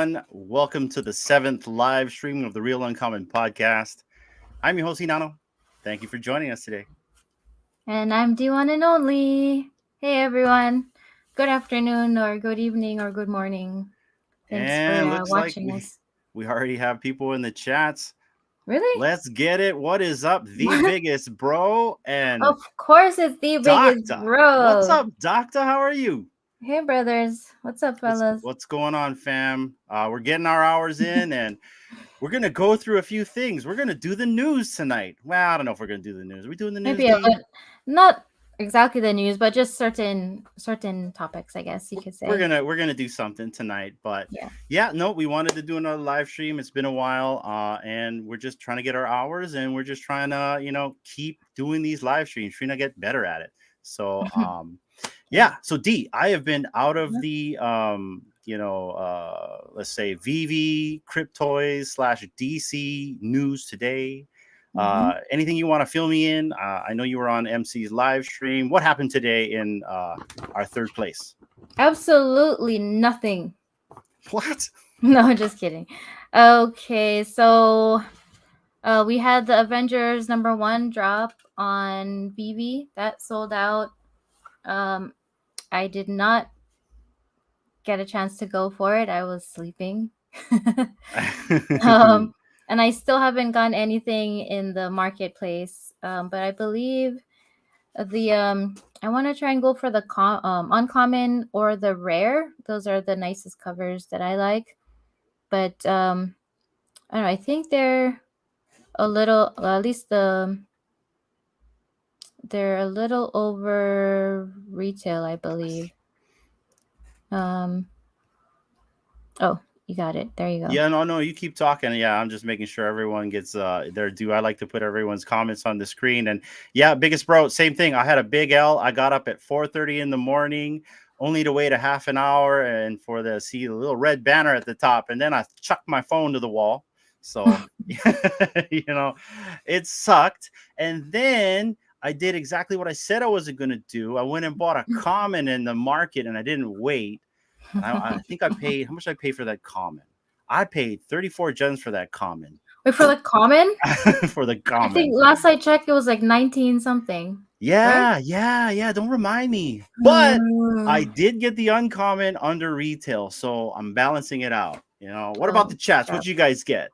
everyone. Welcome to the seventh live streaming of the Real Uncommon podcast. I'm your host, Hinano. Thank you for joining us today. And I'm the one and only. Hey everyone. Good afternoon or good evening or good morning. Thanks for And looks like watching us. we already have people in the chats. Really? Let's get it. What is up, the biggest bro and Of course it's the biggest Doctor? What's bro. up, Doctor? How are you? Hey brothers. What's up, What's fellas? what's going on, fam? We're getting our hours in, and we're gonna go through a few things. We're gonna do the news tonight. Well, I don't know if we're gonna do the news. Are we doing the news, Maybe a D? little, not exactly the news, but just certain topics, I guess you could we're say. gonna we're gonna do something tonight, but Yeah. yeah, no, we wanted to do another live stream. It's been a while, and we're just trying to get our hours, and we're just trying to keep doing these live streams, trying to get better at it. So yeah, so D, I have been out of the let's say VV Cryptoys slash DC news today. Anything you want to fill me in? I know you were on MC's live stream. What happened today in our third place? Absolutely nothing. What? No, just kidding. Okay, so we had the Avengers #1 drop on VV that sold out. I did not get a chance to go for it. I was sleeping. And I still haven't gotten anything in the marketplace. But I believe the I want to try and go for the uncommon or the rare. Those are the nicest covers that I like. But I don't know. I think they're a little, at least they're a little over retail, I believe. Oh, you got it. There you go. Yeah, no, you keep talking. Yeah, I'm just making sure everyone gets their due. I like to put everyone's comments on the screen. And yeah, biggest bro, same thing. I had a big L. I got up at 4:30 in the morning, only to wait a half an hour and for the see the little red banner at the top, and then I chucked my phone to the wall. So it sucked. And then I did exactly what I said I wasn't gonna do. I went and bought a common in the market, and I didn't wait. And I think I paid, how much did I pay for that common? I paid 34 gems for that common. Wait, for the common? For the I think common. last I checked, it was like 19 something. Yeah, right? yeah. Don't remind me. But I did get the uncommon under retail, so I'm balancing it out. What about the chats? What'd you guys get?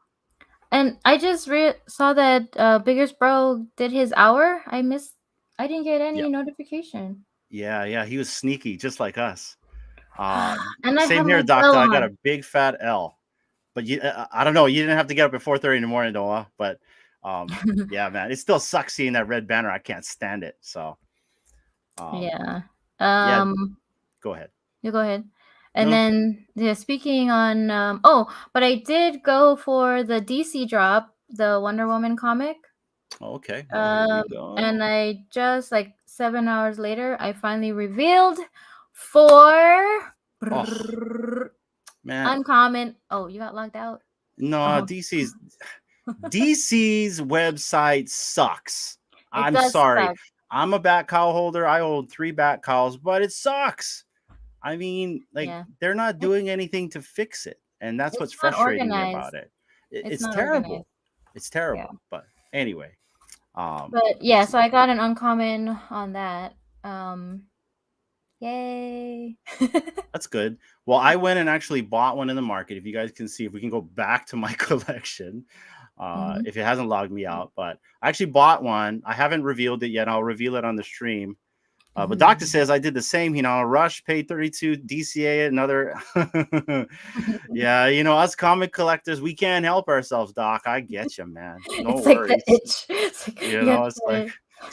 And I just saw that biggest bro did his hour. I didn't get any notification. Yeah. He was sneaky, just like us. And I have Same here, my bell Doctor. I got on. a big fat L. But I don't know. You didn't have to get up at 4:30 in the morning, though. But yeah, man, it still sucks seeing that red banner. I can't stand it. So Yeah. yeah, go ahead. You go ahead. And No. then speaking on but I did go for the DC drop, the Wonder Woman comic. Okay. Well, here we go. And I just like 7 hours later, I finally revealed for man, uncommon. Oh, you got logged out? no, DC's website sucks. It I'm does sorry. suck. I'm a bat cow holder. I hold 3 bat cows, but it sucks. I mean, they're not doing anything to fix it, and that's what's frustrating me about it. It's terrible. Organized. It's terrible. Yeah. But anyway, but yeah, so I got an uncommon on that. Yay. That's good. Well, I went and actually bought one in the market. If you guys can see, if we can go back to my collection, if it hasn't logged me out, but I actually bought one. I haven't revealed it yet. I'll reveal it on the stream. But Doctor says I did the same. Rush paid 32 DCA, another. Yeah, us comic collectors, we can't help ourselves, Doc. I get you, man. No it's worries. Like the itch. It's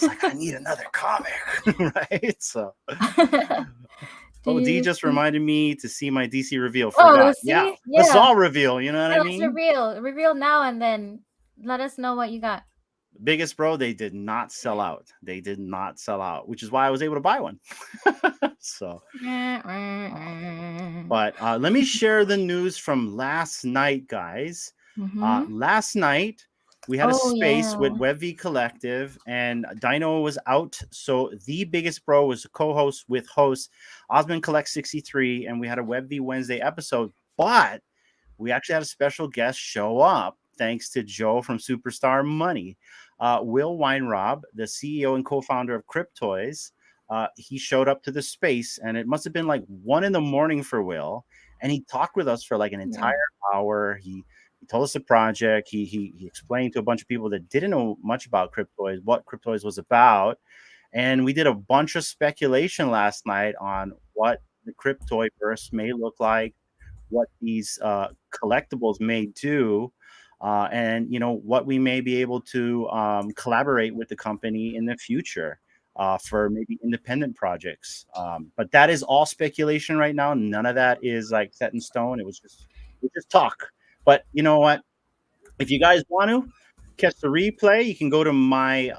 like I need another comic, right? So. Oh, D just reminded me to see my DC reveal. Forgot. Yeah. Let's all reveal. You know what I mean? Let's reveal now and then let us know what you got. Biggest bro, they did not sell out. They did not sell out, which is why I was able to buy one. So, but let me share the news from last night, guys. Last night, we had a space with WebV Collective, and Dino was out. So the biggest bro was a co-host with host Osmond Collect 63, and we had a WebV Wednesday episode. But we actually had a special guest show up thanks to Joe from Superstar Money. Will Weinrob, the CEO and co-founder of Cryptoys, he showed up to the space, and it must have been like 1 a.m. for Will, and he talked with us for like an Yeah. entire hour. He told us the project. He explained to a bunch of people that didn't know much about Cryptoys what Cryptoys was about, and we did a bunch of speculation last night on what the Cryptoyverse may look like, what these collectibles may do, and what we may be able to collaborate with the company in the future for maybe independent projects. But that is all speculation right now. None of that is like set in stone. We just talk. But you know what? If you guys want to catch the replay, you can go to my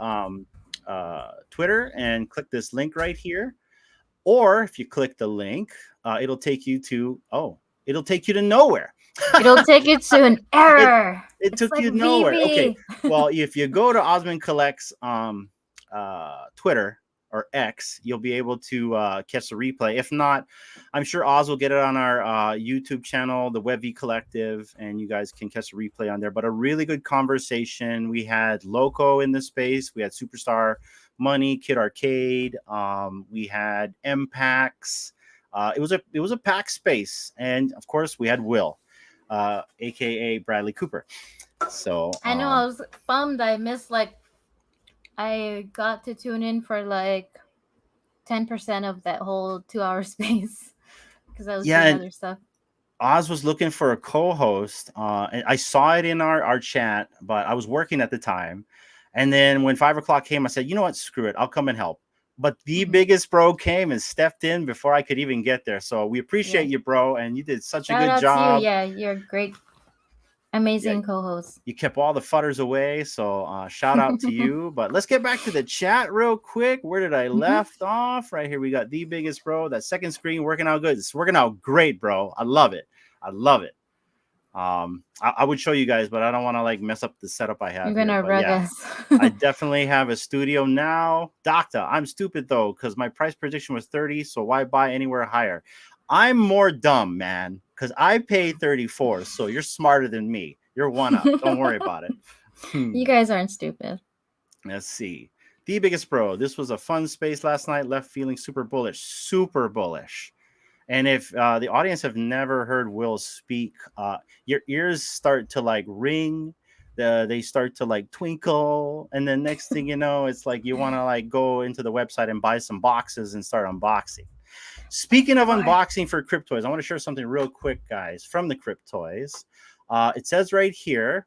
Twitter and click this link right here. Or if you click the link, it'll take you to nowhere. It'll take you to an it error. it It's took like you nowhere. Okay. VB. Well, if you go to Osmond Collect's Twitter or X, you'll be able to catch the replay. If not, I'm sure Oz will get it on our YouTube channel, the WebV Collective, and you guys can catch the replay on there. But a really good conversation. We had Loco in the space. We had Superstar Money, Kid Arcade. We had MPAX. It was a packed space, and of course we had Will, aka Bradley Cooper. So I know I was bummed I missed I got to tune in for like 10% of that whole 2 hour space because I was yeah, doing and other stuff. Oz was looking for a co-host, and I saw it in our chat, but I was working at the time. And then when 5 o'clock came, I said, you know what, screw it, I'll come and help. But the biggest bro came and stepped in before I could even get there. So we appreciate Yeah. you, bro, and you did such a Shout good out to you. job. Yeah, you're a great, Yeah, amazing co-host. you kept all the fudders away. So shout out to you. But let's get back to the chat real quick. Where did I left off? Right here, we got the biggest bro. That second screen working out good. It's working out great, bro. I love it. I love it. I would show you guys, but I don't want to like mess up the setup I have You're here. gonna But rug yeah, us. I definitely have a studio now. Doctor, I'm stupid though, because my price prediction was 30, so why buy anywhere higher? I'm more dumb, man, because I pay 34, so you're smarter than me. You're one up. Don't worry about it. You guys aren't stupid. Let's see. The biggest bro. This was a fun space last night. Left feeling super bullish. Super bullish. And if the audience have never heard Will speak, your ears start to like ring. They start to like twinkle, and then next thing you know, it's like you want to like go into the website and buy some boxes and start unboxing. Speaking of unboxing for Cryptoys, I want to share something real quick, guys, from the Cryptoys. It says right here,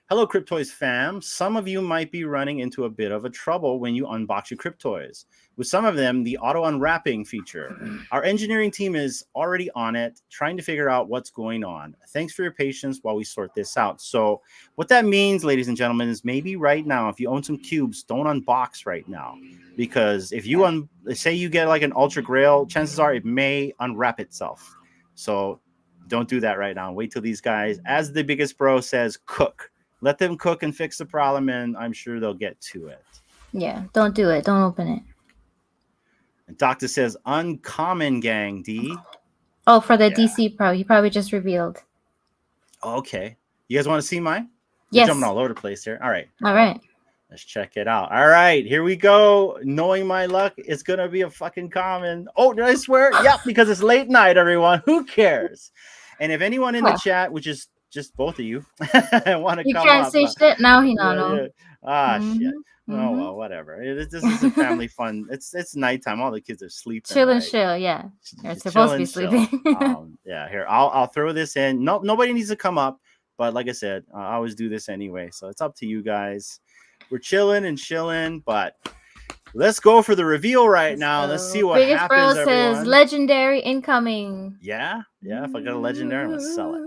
hello, Cryptoys fam. Some of you might be running into a bit of a trouble when you unbox your Cryptoys. With some of them, the auto unwrapping feature. Our engineering team is already on it, trying to figure out what's going on. Thanks for your patience while we sort this out. So what that means, ladies and gentlemen, is maybe right now, if you own some cubes, don't unbox right now. Because if you say you get like an Ultra Grail, chances are it may unwrap itself. So don't do that right now. Wait till these guys, as the biggest bro says, cook. Let them cook and fix the problem, and I'm sure they'll get to it. Yeah, don't do it. Don't open it. And Doctor says, uncommon gang, D. Oh, for the DC Pro. He probably just revealed. Okay. You guys want to see mine? We're Yes. jumping all over the place here. All right. All right. Let's check it out. All right. Here we go. Knowing my luck, it's going to be a fucking common. Oh, did I swear? Yep, because it's late night, everyone. Who cares? And if anyone in the chat, which is just both of you, want to come up. You can't say shit now, Hinano. Shit. Oh, well, whatever. This is a family fun. It's nighttime. All the kids are sleeping. Chill and chill, yeah. They're supposed to be sleeping. Yeah, here. I'll throw this in. No, nobody needs to come up. But like I said, I always do this anyway. So it's up to you guys. We're chilling and chilling, but let's go for the reveal right now. Let's see what Biggest happens, Bro everyone. says legendary incoming. Yeah. If I got a legendary, I'm gonna sell it.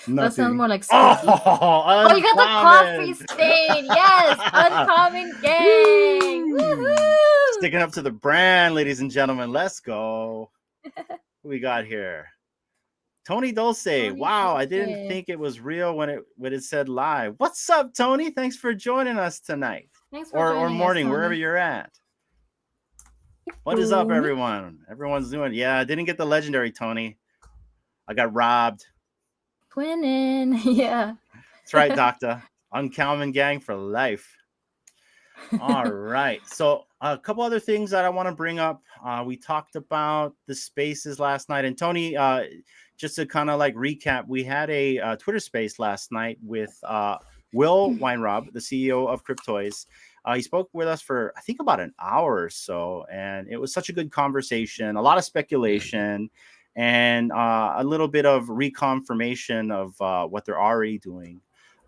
That sounds more like spooky. Oh, you got the coffee stain. Yes, uncommon gang. Woohoo! Sticking up to the brand, ladies and gentlemen. Let's go. Who we got here? Tony Dulce. Wow, I didn't think it was real when it said live. What's up, Tony? Thanks for joining us tonight. Thanks for joining or morning, us, wherever you're at. What is up, Tony. everyone? Everyone's doing. Yeah, I didn't get the legendary Tony. I got robbed. Twinning. Yeah. That's right, Doctor. Uncommon gang for life. All right. So a couple other things that I want to bring up. We talked about the spaces last night, and Tony. Just to kind of like recap, we had a Twitter space last night with Will Weinrob, the CEO of Cryptoys. He spoke with us for I think about an hour or so, and it was such a good conversation. A lot of speculation, and a little bit of reconfirmation of what they're already doing.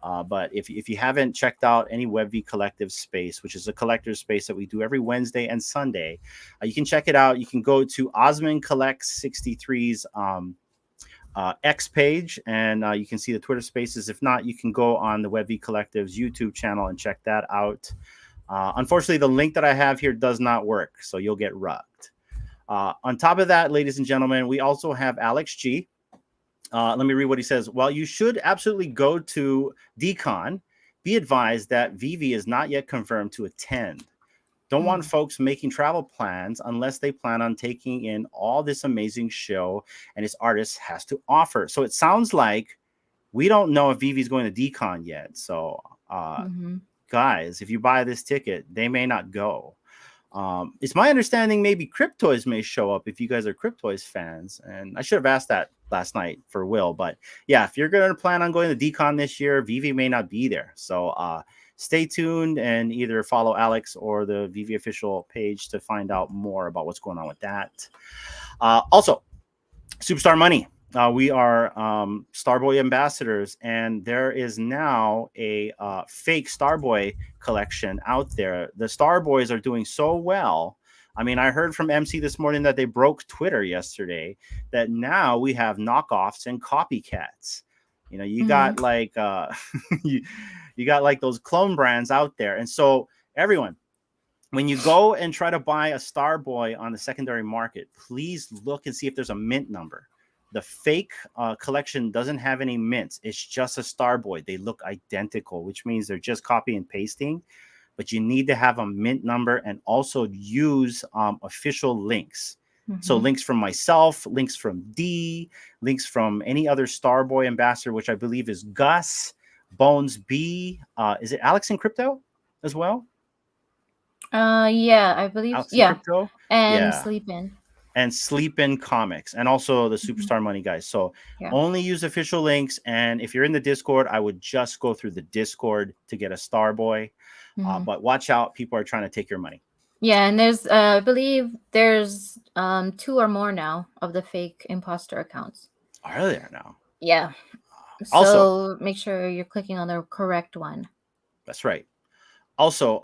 But if you haven't checked out any WebV Collective space, which is a collector's space that we do every Wednesday and Sunday, you can check it out. You can go to Osman Collects 63's X page, and you can see the Twitter spaces. If not, you can go on the WebV Collective's YouTube channel and check that out. Unfortunately, the link that I have here does not work, so you'll get rugged. On top of that, ladies and gentlemen, we also have Alex G. Let me read what he says. While you should absolutely go to Decon, be advised that Vivi is not yet confirmed to attend. Don't want folks making travel plans unless they plan on taking in all this amazing show and its artist has to offer. So it sounds like we don't know if Vivi's going to Decon yet. So, guys, if you buy this ticket, they may not go. It's my understanding maybe Cryptoys may show up if you guys are Cryptoys fans. And I should have asked that last night for Will. But yeah, if you're going to plan on going to Decon this year, Vivi may not be there. So stay tuned and either follow Alex or the Vivi official page to find out more about what's going on with that. Also, Superstar Money. We are Starboy ambassadors, and there is now a fake Starboy collection out there. The Starboys are doing so well. I mean, I heard from MC this morning that they broke Twitter yesterday, that now we have knockoffs and copycats. You know, you got like you got like those clone brands out there. And so everyone, when you go and try to buy a Starboy on the secondary market, please look and see if there's a mint number. The fake collection doesn't have any mints. It's just a Starboy. They look identical, which means they're just copy and pasting. But you need to have a mint number and also use official links. So links from myself, links from D, links from any other Starboy ambassador, which I believe is Gus, Bones B. Is it Alex in Crypto as well? Yeah, I believe. Alex in Yeah, Crypto? and Yeah. Sleep In. And Sleep In Comics, and also the Superstar Money guys. So Yeah. only use official links. And if you're in the Discord, I would just go through the Discord to get a Starboy. But watch out, people are trying to take your money. Yeah, and there's I believe there's 2 or more now of the fake imposter accounts. Are there now? Yeah. Also, So make sure you're clicking on the correct one. that's right. Also,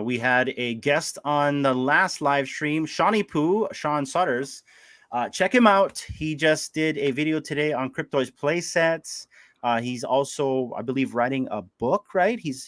we had a guest on the last live stream, Shawnee Poo, Sean Sutters. Check him out. He just did a video today on Cryptoys play sets. He's also, I believe, writing a book, right? He's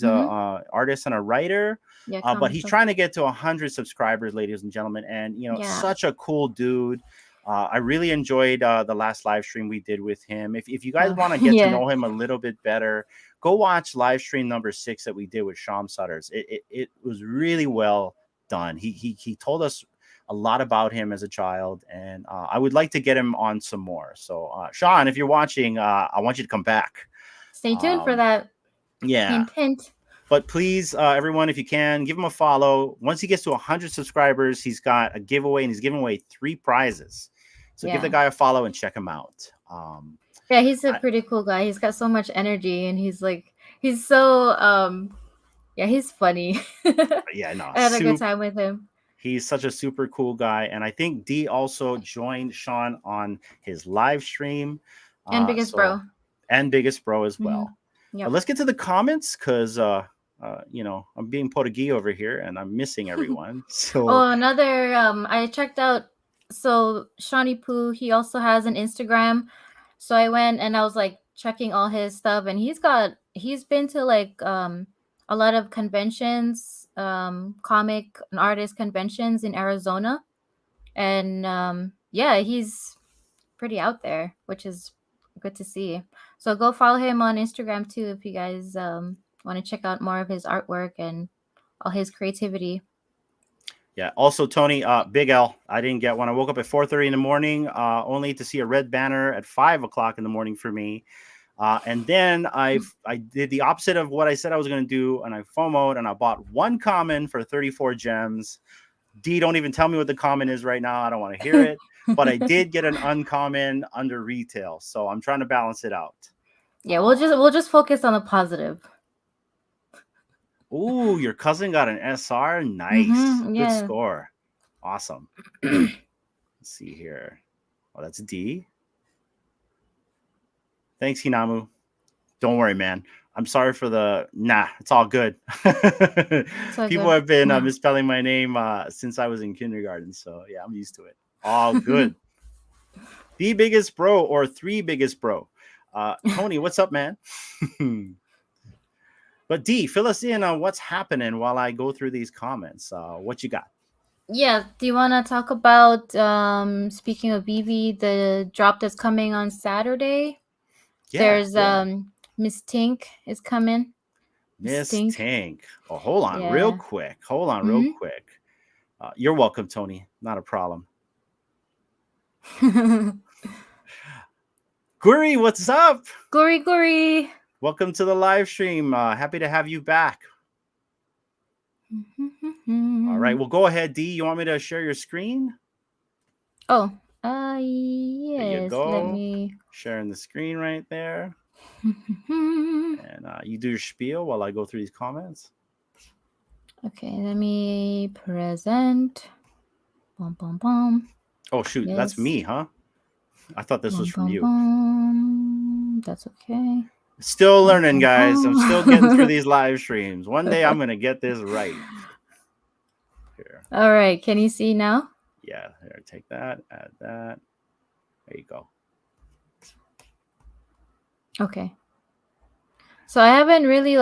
a artist and a writer. Yeah, But he's trying to get to 100 subscribers, ladies and gentlemen. And, you know, such a cool dude. I really enjoyed the last live stream we did with him. If you guys want to get to know him a little bit better, go watch live stream number 6 that we did with Sean Sutters. It was really well done. He told us a lot about him as a child, and I would like to get him on some more. So, Sean, if you're watching, I want you to come back. Stay tuned for that. Yeah. Hint. But please, everyone, if you can, give him a follow. Once he gets to 100 subscribers, he's got a giveaway, and he's giving away 3 prizes. So give the guy a follow and check him out. Yeah, he's a pretty cool guy. He's got so much energy, and he's so yeah, he's funny. Yeah, no, I had a good time with him. He's such a super cool guy. And I think D also joined Sean on his live stream. And Biggest Bro. And Biggest Bro as well. Yep. But let's get to the comments, because you know, I'm being Portuguese over here and I'm missing everyone. So another I checked out, so Shawnee Poo, he also has an Instagram. So I went and I was like checking all his stuff, and he's been to like a lot of conventions, comic and artist conventions in Arizona. And yeah, he's pretty out there, which is good to see. So go follow him on Instagram too if you guys want to check out more of his artwork and all his creativity. Yeah. Also, Tony, Big L. I didn't get one. I woke up at 4:30 in the morning, only to see a red banner at 5 o'clock in the morning for me. And then I did the opposite of what I said I was going to do, and I FOMO'd and I bought one common for 34 gems. D, don't even tell me what the common is right now. I don't want to hear it. But I did get an uncommon under retail, so I'm trying to balance it out. Yeah, we'll just focus on the positive. Ooh, your cousin got an SR. Nice. Good Yeah. score. Awesome. Let's see here. Oh, that's D. Thanks, Hinamu. Don't worry, man. I'm sorry for the... Nah, it's all good. People have been misspelling my name since I was in kindergarten, so yeah, I'm used to it. All good. The biggest bro or three biggest bro. Tony, what's up, man? But D, fill us in on what's happening while I go through these comments. What you got? Yeah, do you want to talk about, speaking of BB, the drop that's coming on Saturday? Yeah, There's Miss Tink is coming. Miss Tink. Oh, hold on real quick. You're welcome, Tony. Not a problem. Guri, what's up? Guri. Welcome to the live stream. Happy to have you back. All right. Well, go ahead, D. You want me to share your screen? Oh, yes. There you go. Let me... Sharing the screen right there. And you do your spiel while I go through these comments. Okay, let me present. Bum, bum, bum. Oh, shoot. Yes. That's me, huh? I thought this was from you. That's okay. Still learning, guys. I'm still getting through these live streams. One day I'm going to get this right. Here. All right. Can you see now? Yeah. Here, take that. Add that. There you go. Okay. So I haven't really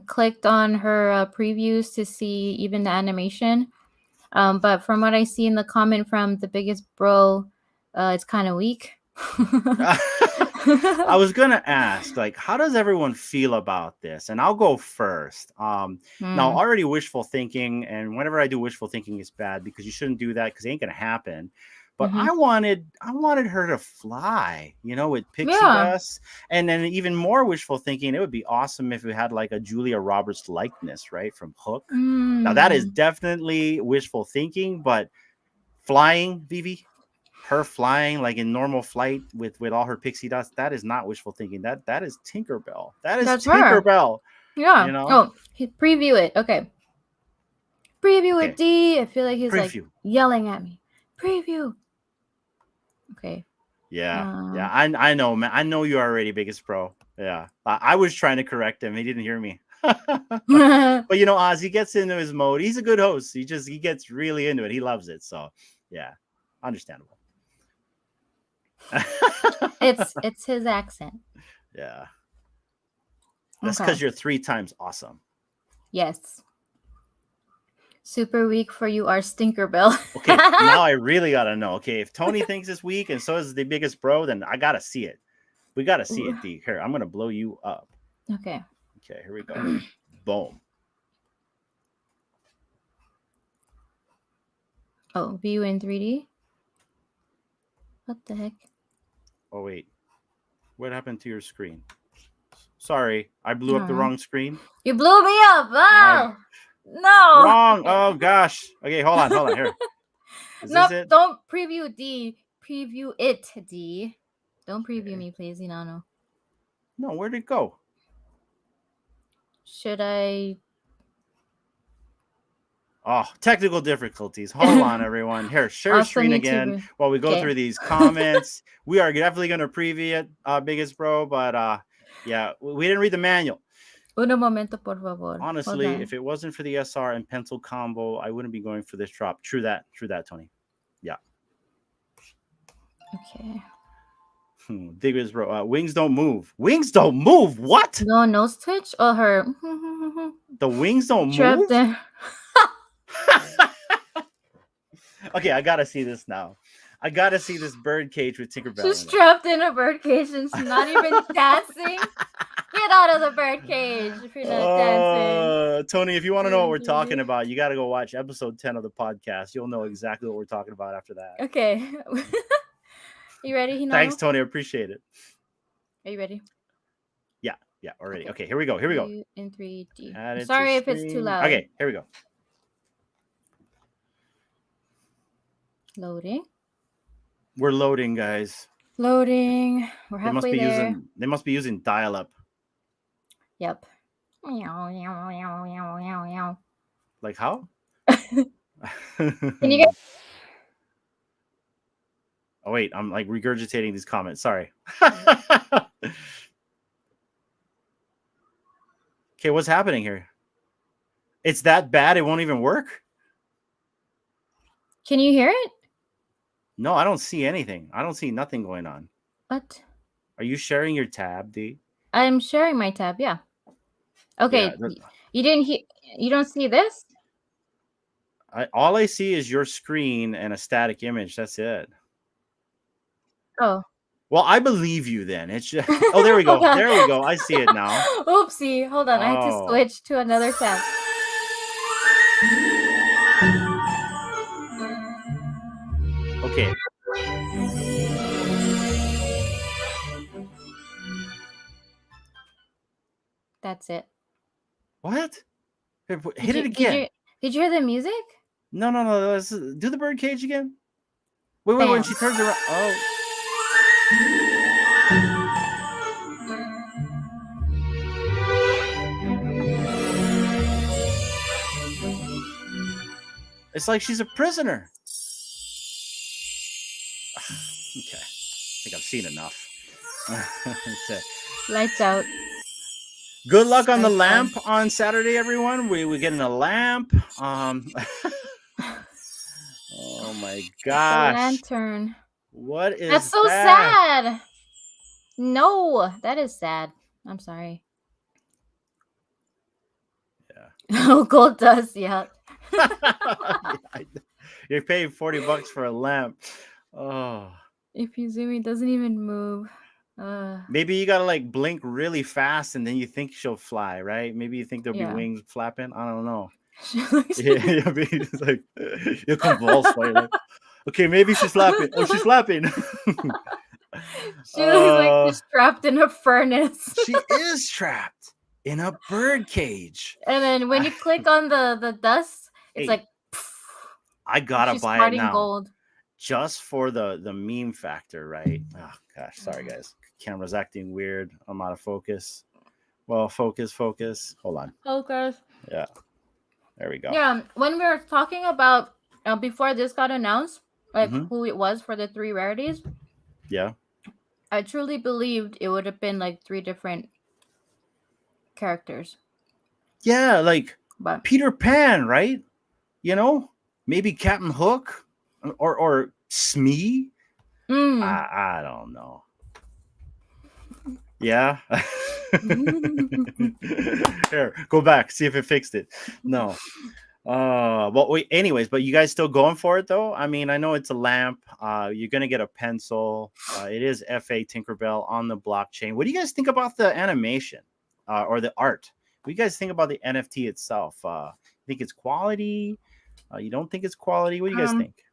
clicked on her previews to see even the animation. But from what I see in the comment from the biggest bro, it's kind of weak. I was gonna ask, how does everyone feel about this? And I'll go first. Now, already wishful thinking, and whenever I do wishful thinking, it's bad because you shouldn't do that because it ain't gonna happen. But I wanted her to fly, with pixie dust, and then even more wishful thinking. It would be awesome if we had a Julia Roberts likeness, right, from Hook. Now that is definitely wishful thinking, but flying, Vivi. Her flying in normal flight with all her pixie dust, that is not wishful thinking. That is Tinkerbell. That's Tinkerbell. Her. Yeah. Oh, preview it. Okay. Preview it, D. I feel like he's yelling at me. Preview. Okay. Yeah. Yeah. I know, man. I know you're already biggest pro. Yeah. I was trying to correct him. He didn't hear me. But Ozzy gets into his mode. He's a good host. He gets really into it. He loves it. So yeah, understandable. It's his accent. Yeah. That's because you're 3 times awesome. Yes. Super weak for you are Stinkerbell. Okay, now I really gotta know. Okay, if Tony thinks it's weak and so is the biggest bro, then I gotta see it. We gotta see it, D. Here, I'm gonna blow you up. Okay. Okay, here we go. Boom. Oh, view in 3D? What the heck? Oh, wait. What happened to your screen? Sorry, I blew up the wrong screen. You blew me up! Oh! No! Wrong! Oh, gosh. Okay, hold on. Here. No, don't preview D. Preview it, D. Don't preview me, please. No. No, where'd it go? Should I... Oh, technical difficulties. Hold on, everyone. Here, share screen again while we go through these comments. We are definitely going to preview it, biggest bro, but yeah, we didn't read the manual. Un momento, por favor. Honestly, if it wasn't for the SR and pencil combo, I wouldn't be going for this drop. True that, Tony. Yeah. Okay. Biggest bro. Wings don't move. Wings don't move. What? No nose twitch or her? The wings don't move. There. Okay, I gotta see this now. I gotta see this bird cage with Tinkerbell. She's trapped in a bird cage and she's not even dancing. Yeah, Get out of the birdcage if you're not dancing. Tony, if you want to know what we're talking 3. about, you got to go watch episode 10 of the podcast. You'll know exactly what we're talking about after that. Okay. You ready, Hinano? Thanks, Tony. I appreciate it. Are you ready? Yeah, already. Okay, here we go. Here we go. In 3D. Add it to Sorry if it's too stream. loud. Okay, here we go. Loading. We're loading, guys. Loading. We're They must halfway be there. using dial-up. Yep. Like how? Can you get? Oh wait, I'm like regurgitating these comments. Sorry. Okay, what's happening here? It's that bad it won't even work? Can you hear it? No, I don't see anything. I don't see nothing going on. What? Are you sharing your tab, D? I'm sharing my tab. Yeah. Okay. Yeah, you didn't hear. You don't see this? all I see is your screen and a static image. That's it. Oh. Well, I believe you then. It's just... Oh, there we go. There we go. I see it now. Oopsie. Hold on. I had to switch to another tab. Okay. That's it. What? Hit it again. Did you hear the music? No. Do the birdcage again. Wait, when she turns around. Oh. It's like she's a prisoner. Okay. I think I've seen enough. Lights out. Good luck on the lamp on Saturday, everyone. We're getting a lamp. Oh my gosh. The lantern. What is That's so sad. No, that is sad. I'm sorry. Yeah. Oh, gold dust, yeah. You're paying $40 for a lamp. Oh. If you zoom, it doesn't even move. Maybe you gotta like blink really fast and then you think she'll fly, right? Maybe you think there'll be wings flapping. I don't know. It's like you convulse. Like, okay, maybe she's flapping. Oh, she's flapping. She looks like she's trapped in a furnace. She is trapped in a bird cage. And then when you click on the dust, it's like I gotta buy it now. Gold. Just for the meme factor, right? Oh gosh, sorry guys. Camera's acting weird. I'm out of focus. Well, focus. Hold on. Focus. Yeah. There we go. Yeah, when we were talking about before this got announced, like who it was for the 3 rarities. Yeah. I truly believed it would have been like 3 different characters. Yeah, like Peter Pan, right? You know, maybe Captain Hook or Smee. I don't know. Yeah. Here, go back, see if it fixed it. No. Well, wait, anyways, but you guys still going for it though? I mean, I know it's a lamp. You're gonna get a pencil. It is FA Tinkerbell on the blockchain. What do you guys think about the animation or the art? What do you guys think about the NFT itself? Think it's quality? You don't think it's quality? What do you guys think?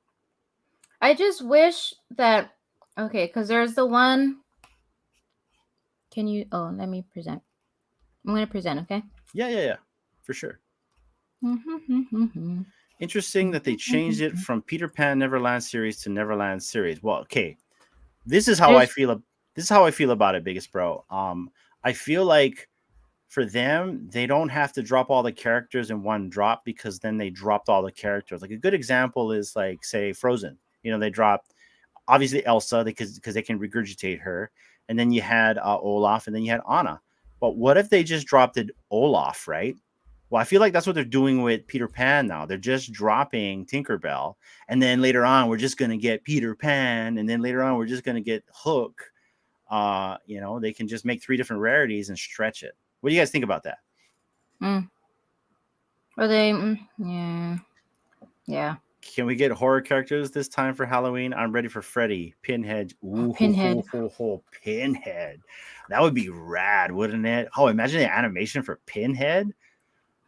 I just wish that because there's the one. Can you? Oh, let me present. I'm gonna present. Okay. Yeah, for sure. Interesting that they changed it from Peter Pan Neverland series to Neverland series. Well, okay, this is how I feel. This is how I feel about it, biggest bro. I feel like for them, they don't have to drop all the characters in one drop because then they dropped all the characters. Like a good example is like say Frozen. You know, they dropped obviously Elsa because they can regurgitate her, and then you had Olaf, and then you had Anna. But what if they just dropped it Olaf, right? Well, I feel like that's what they're doing with Peter Pan now. They're just dropping Tinkerbell, and then later on we're just gonna get Peter Pan, and then later on we're just gonna get Hook. You know, they can just make 3 different rarities and stretch it. What do you guys think about that? Or they, yeah. Can we get horror characters this time for Halloween? I'm ready for Freddy, Pinhead. Oh, Ooh, Pinhead. Pinhead. That would be rad, wouldn't it? Oh, imagine the animation for Pinhead.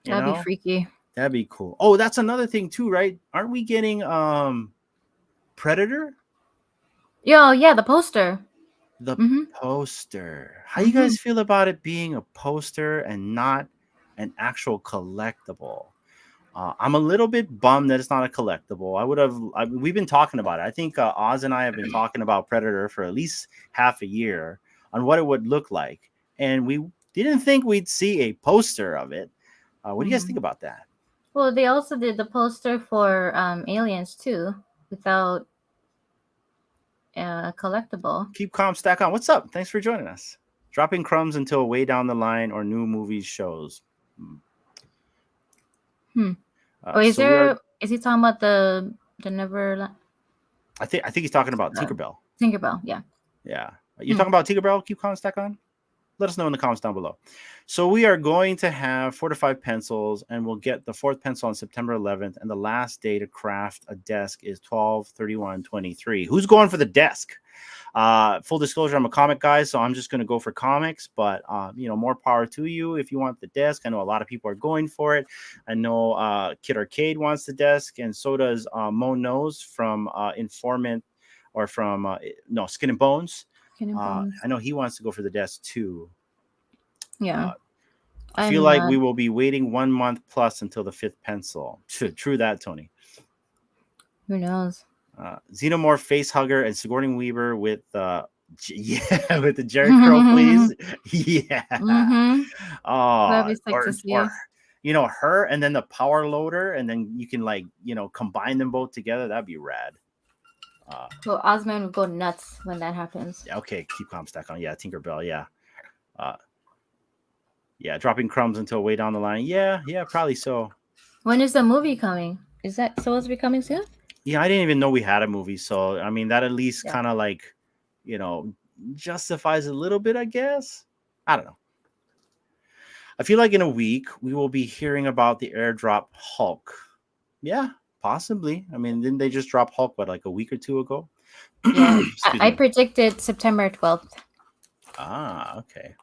You That'd be know, freaky. that'd be cool. Oh, that's another thing too, right? Aren't we getting Predator? Yo, yeah, the poster. The Mm-hmm. poster. How you Mm-hmm. guys feel about it being a poster and not an actual collectible? I'm a little bit bummed that it's not a collectible. We've been talking about it. I think Oz and I have been talking about Predator for at least half a year on what it would look like, and we didn't think we'd see a poster of it. What do you guys think about that? Well, they also did the poster for Aliens too, without a collectible. Keep calm, stack on. What's up? Thanks for joining us. Dropping crumbs until way down the line or new movies shows. Oh, is So we are. there? Is he talking about the Never I think he's talking about Tinkerbell. Tinkerbell? Yeah. Yeah, you're talking about Tinkerbell. Keep calm, stack on. Let us know in the comments down below. So we are going to have 4 to 5 pencils, and we'll get the 4th pencil on September 11th, and the last day to craft a desk is 12/31/23. Who's going for the desk? Full disclosure, I'm a comic guy, so I'm just going to go for comics, but more power to you if you want the desk. I know a lot of people are going for it. I know Kid Arcade wants the desk, and so does Mo Nose from Informant, or from Skin and Bones. I know he wants to go for the desk too. Yeah. I feel like we will be waiting 1 month plus until the 5th pencil. True that, Tony. Who knows? Xenomorph face hugger and Sigourney Weaver with with the Jerry Curl, please. Yeah. That'd be sick to see. Or her and then the power loader, and then you can combine them both together. That'd be rad. So Osman would go nuts when that happens. Yeah, okay, keep calm, stack on. Yeah, Tinkerbell, yeah. Yeah, dropping crumbs until way down the line. Yeah, probably so. When is the movie coming? Is that supposed to be coming soon? Yeah, I didn't even know we had a movie. So, I mean, that at least kind of justifies a little bit, I guess. I don't know. I feel like in a week, we will be hearing about the airdrop Hulk. Yeah, possibly. I mean, didn't they just drop Hulk, like a week or two ago? Yeah, I predicted September 12th. Ah, okay.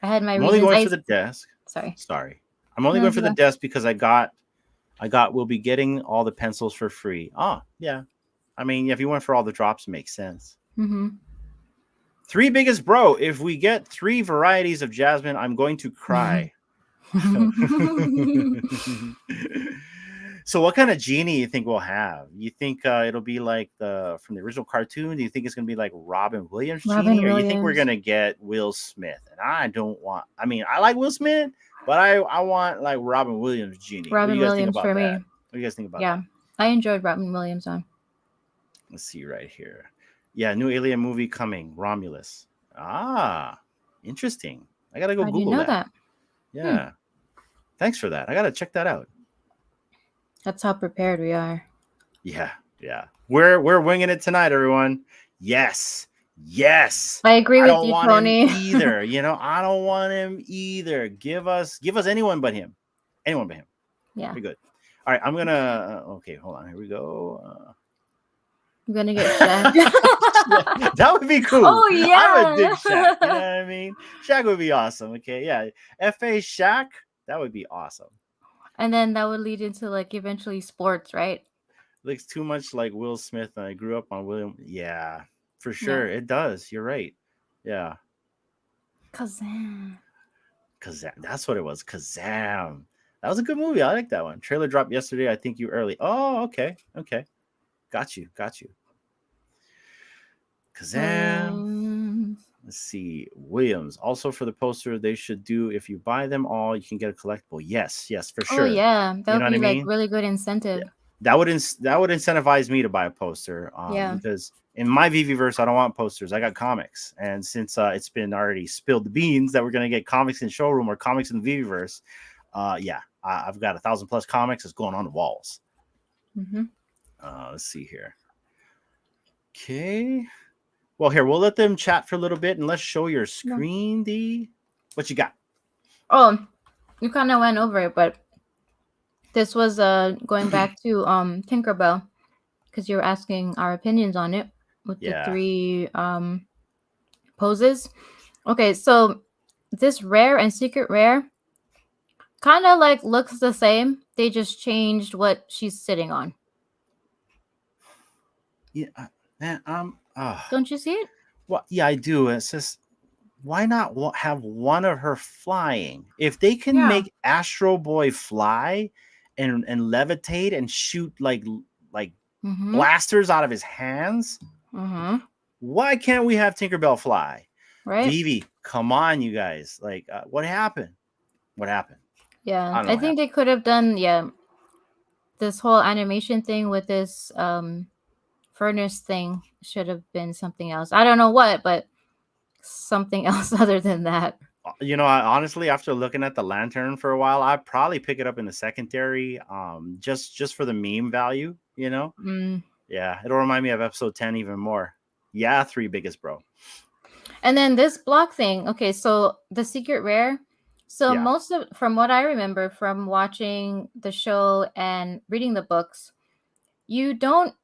I had my I'm only going for the desk. Sorry. I'm only going for the desk because we'll be getting all the pencils for free. Ah, yeah. I mean, if you went for all the drops, it makes sense. 3 biggest bro. If we get 3 varieties of Jasmine, I'm going to cry. So what kind of genie you think we'll have? You think it'll be like from the original cartoon? Do you think it's going to be like Robin Williams genie? Or you think we're going to get Will Smith? And I like Will Smith, but I want like Robin Williams genie. Robin Williams for me. What do you guys think about that? Yeah, I enjoyed Robin Williams on. Let's see right here. Yeah, new Alien movie coming. Romulus. Ah, interesting. I got to go Google that. Yeah. Thanks for that. I got to check that out. That's how prepared we are. Yeah. We're winging it tonight, everyone. Yes. I agree with you, Tony. Either, I don't want him either. Give us anyone but him. Yeah. Pretty good. All right, I'm gonna. Okay, hold on. Here we go. I'm gonna get Shaq. That would be cool. Oh yeah, I would dig Shaq. You know what I mean? Shaq would be awesome. Okay, yeah. FA Shaq, that would be awesome. And then that would lead into eventually sports, right? Looks too much like Will Smith. I grew up on William. Yeah, for sure. Yeah. It does. You're right. Yeah. Kazam. That's what it was. Kazam. That was a good movie. I like that one. Trailer dropped yesterday. I think you early. Oh, okay. Got you. Kazam. Let's see. Williams. Also for the poster, they should do, if you buy them all, you can get a collectible. Yes, for sure. Oh yeah, that would be really good incentive. Yeah. That would incentivize me to buy a poster. Because in my VVverse, I don't want posters. I got comics, and since it's been already spilled the beans that we're gonna get comics in showroom or comics in the VVverse, I've got 1,000+ comics that's going on the walls. Let's see here. Okay. Well, here, we'll let them chat for a little bit, and let's show your screen, D. What you got? Oh, you kind of went over it, but this was going back to Tinkerbell. because you're asking our opinions on it with the Yeah. 3 poses. Okay, so this rare and secret rare kind of like looks the same. They just changed what she's sitting on. Yeah, man. Don't you see it? Well, yeah, I do. It's just why not have one of her flying? If they can Yeah. make Astro Boy fly and levitate and shoot like Mm-hmm. blasters out of his hands, Mm-hmm. why can't we have Tinkerbell fly? Right? Vivi, come on, you guys! Like, what happened? What happened? Yeah. I don't know I what think happened. they could have done this whole animation thing with this furnace thing should have been something else. I don't know what, but something else other than that. You know, honestly, after looking at the lantern for a while, I'd probably pick it up in the secondary, just for the meme value. You know, Mm. yeah, it'll remind me of episode 10 even more. Yeah, 3 biggest, bro. And then this block thing. Okay, so the secret rare. So Yeah, most of from what I remember from watching the show and reading the books, you don't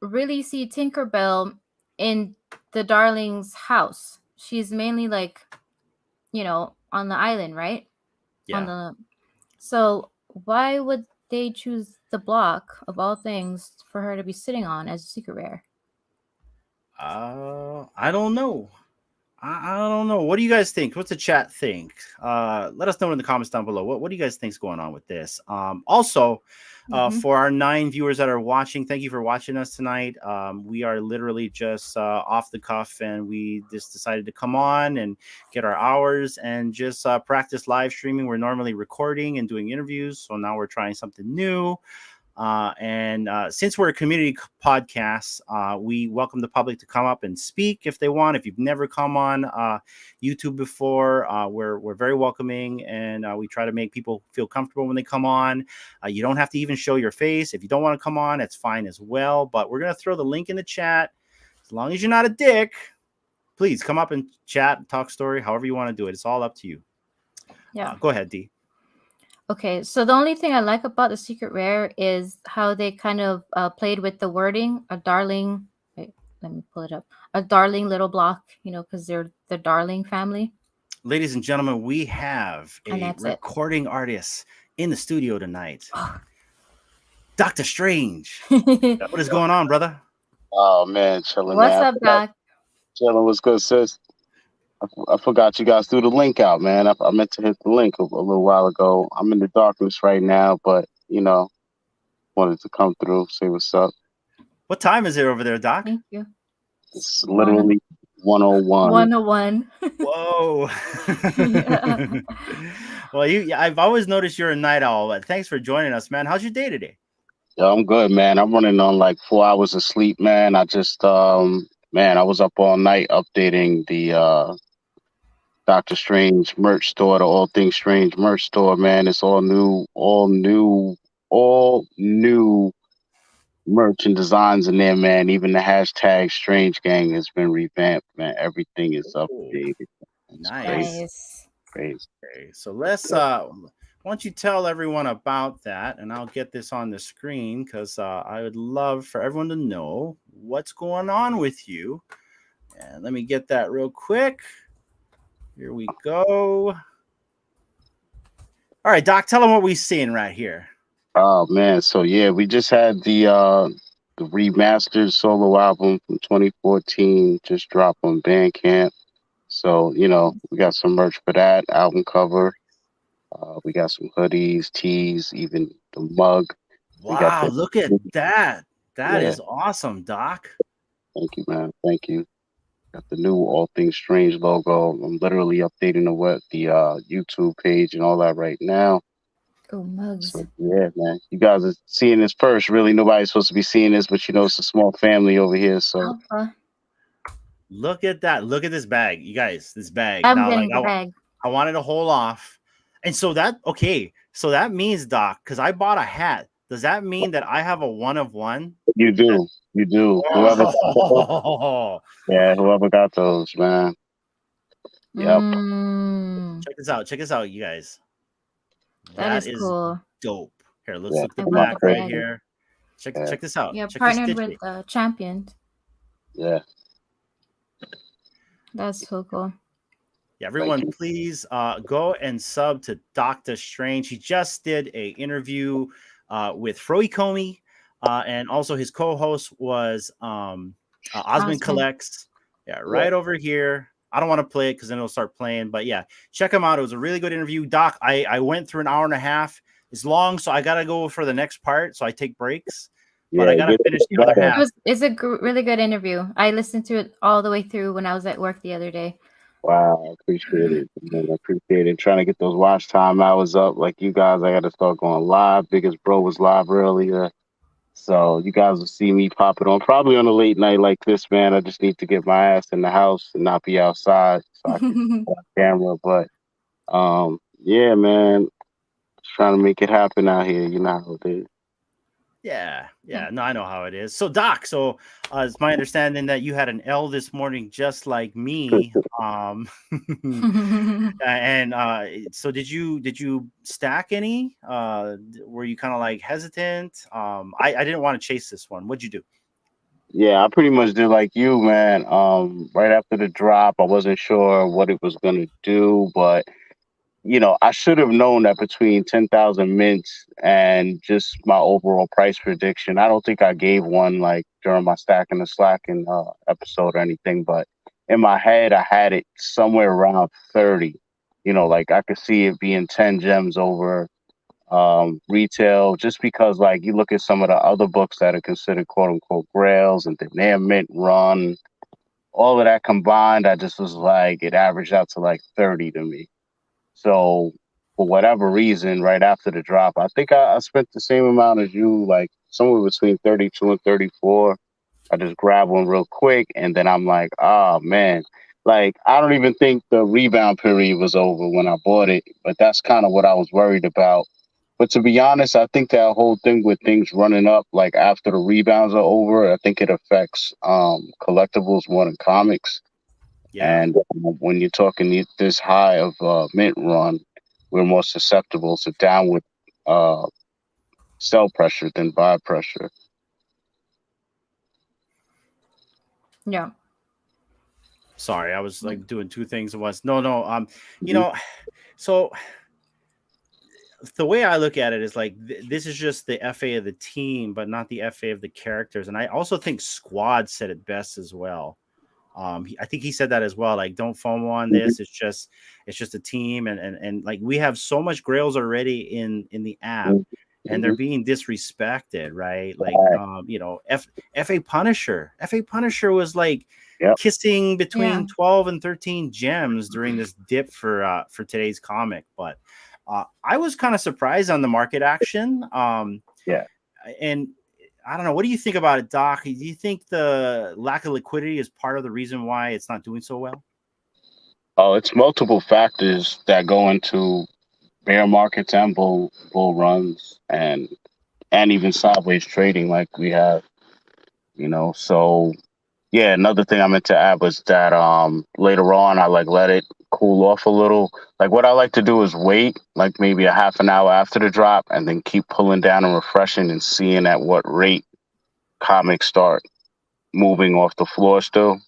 really see Tinkerbell in the Darling's house. She's mainly like, on the island, right? On yeah. the So why would they choose the block of all things for her to be sitting on as a secret rare? I don't know. I don't know. What do you guys think? What's the chat think? Let us know in the comments down below. What do you guys think's going on with this? Also, Mm-hmm. for our 9 viewers that are watching, thank you for watching us tonight. We are literally just off the cuff, and we just decided to come on and get our hours and just practice live streaming. We're normally recording and doing interviews, so now we're trying something new. And since we're a community podcast, we welcome the public to come up and speak if they want. If you've never come on YouTube before, we're very welcoming, and we try to make people feel comfortable when they come on. You don't have to even show your face. If you don't want to come on, it's fine as well. But we're going to throw the link in the chat. As long as you're not a dick, please come up and chat, talk story, however you want to do it. It's all up to you. Yeah. Go ahead, D. Okay, so the only thing I like about the secret rare is how they kind of played with the wording. A darling. Wait, let me pull it up. A darling little block, because they're the Darling family. Ladies and gentlemen, we have And a that's it. recording artist in the studio tonight. Dr. Strange. What is going on, brother? Oh man, chilling, What's man. up, Doc? Chilling was good, sis. I forgot you guys threw the link out, man. I meant to hit the link a little while ago. I'm in the darkness right now, but wanted to come through, say what's up. What time is it over there, Doc? Thank you. It's literally 101. 101. Whoa. Yeah. Well, I've always noticed you're a night owl, but thanks for joining us, man. How's your day today? Yeah, I'm good, man. I'm running on like 4 hours of sleep, man. I just man, I was up all night updating the Doctor Strange merch store, the All Things Strange merch store, man. It's all new merch and designs in there, man. Even the hashtag Strange Gang has been revamped, man. Everything is updated. It's Nice. Nice. crazy. Okay, so let's why don't you tell everyone about that, and I'll get this on the screen because I would love for everyone to know what's going on with you. And let me get that real quick. Here we go. All right, Doc, tell them what we're seeing right here. Oh man, so yeah, we just had the remastered solo album from 2014 just dropped on Bandcamp. So, we got some merch for that album cover. We got some hoodies, tees, even the mug. We got Wow, look at that. That is awesome, Doc. Thank you, man. Thank you. Got the new All Things Strange logo. I'm literally updating the YouTube page and all that right now. Oh, mugs. So, yeah, man. You guys are seeing this first. Really, nobody's supposed to be seeing this, but it's a small family over here. So Alpha. Look at that. Look at this bag. You guys, this bag. I'm Now, getting the bag. I wanted to hold off. And so that means, Doc, because I bought a hat. Does that mean that I have a one of one? you do. Oh. Whoever got those, man. Yep. Check this out, you guys. That is cool. Dope. Here, let's look at the I want back the right bag. here. Check this out. Yeah, Check this partnered stitch. with Champion. Yeah. That's so cool. Yeah, everyone, please go and sub to Doctor Strange. He just did a interview with Froey Comey, and also his co-host was Osmond Collects. Yeah, right over here. I don't want to play it because then it'll start playing. But yeah, check him out. It was a really good interview. Doc, I went through an hour and a half. It's long, so I got to go for the next part. So I take breaks. But I got to finish the other half. It's a really good interview. I listened to it all the way through when I was at work the other day. Wow, I appreciate it. Man, I appreciate it. Trying to get those watch time hours up like you guys. I got to start going live. Biggest Bro was live earlier. So you guys will see me pop it on probably on a late night like this, man. I just need to get my ass in the house and not be outside so I can on camera. But yeah, man. Just trying to make it happen out here. You know how it is. Yeah. No, I know how it is. So, Doc, it's my understanding that you had an L this morning, just like me. And so did you stack any? Were you kind of like hesitant? I didn't want to chase this one. What'd you do? Yeah, I pretty much did like you, man. Right after the drop, I wasn't sure what it was gonna do, but I should have known that between 10,000 mints and just my overall price prediction. I don't think I gave one like during my Stacking the Slacking episode or anything, but in my head, I had it somewhere around 30. Like I could see it being 10 gems over retail, just because like you look at some of the other books that are considered quote unquote grails and their mint run, all of that combined, I just was like, it averaged out to like 30 to me. So for whatever reason, right after the drop, I think I spent the same amount as you, like somewhere between 32 and 34. I just grabbed one real quick, and then I'm like, oh man, like I don't even think the rebound period was over when I bought it, but that's kind of what I was worried about. But to be honest, I think that whole thing with things running up like after the rebounds are over, I think it affects collectibles more than comics. Yeah. And when you're talking this high of mint run, we're more susceptible to downward sell pressure than buy pressure. Yeah. Sorry, I was like doing two things at once. No. So the way I look at it is like this is just the FA of the team, but not the FA of the characters. And I also think Squad said it best as well. I think he said that as well. Like, don't FOMO on this. It's just a team, and like we have so much grails already in the app, and they're being disrespected, right? Like, FA Punisher was like kissing between 12 and 13 gems during this dip for today's comic, but I was kind of surprised on the market action. And I don't know. What do you think about it, Doc? Do you think the lack of liquidity is part of the reason why it's not doing so well? Oh, it's multiple factors that go into bear markets and bull runs and even sideways trading like we have, So yeah, another thing I meant to add was that later on I like let it cool off a little. Like what I like to do is wait like maybe a half an hour after the drop and then keep pulling down and refreshing and seeing at what rate comics start moving off the floor still.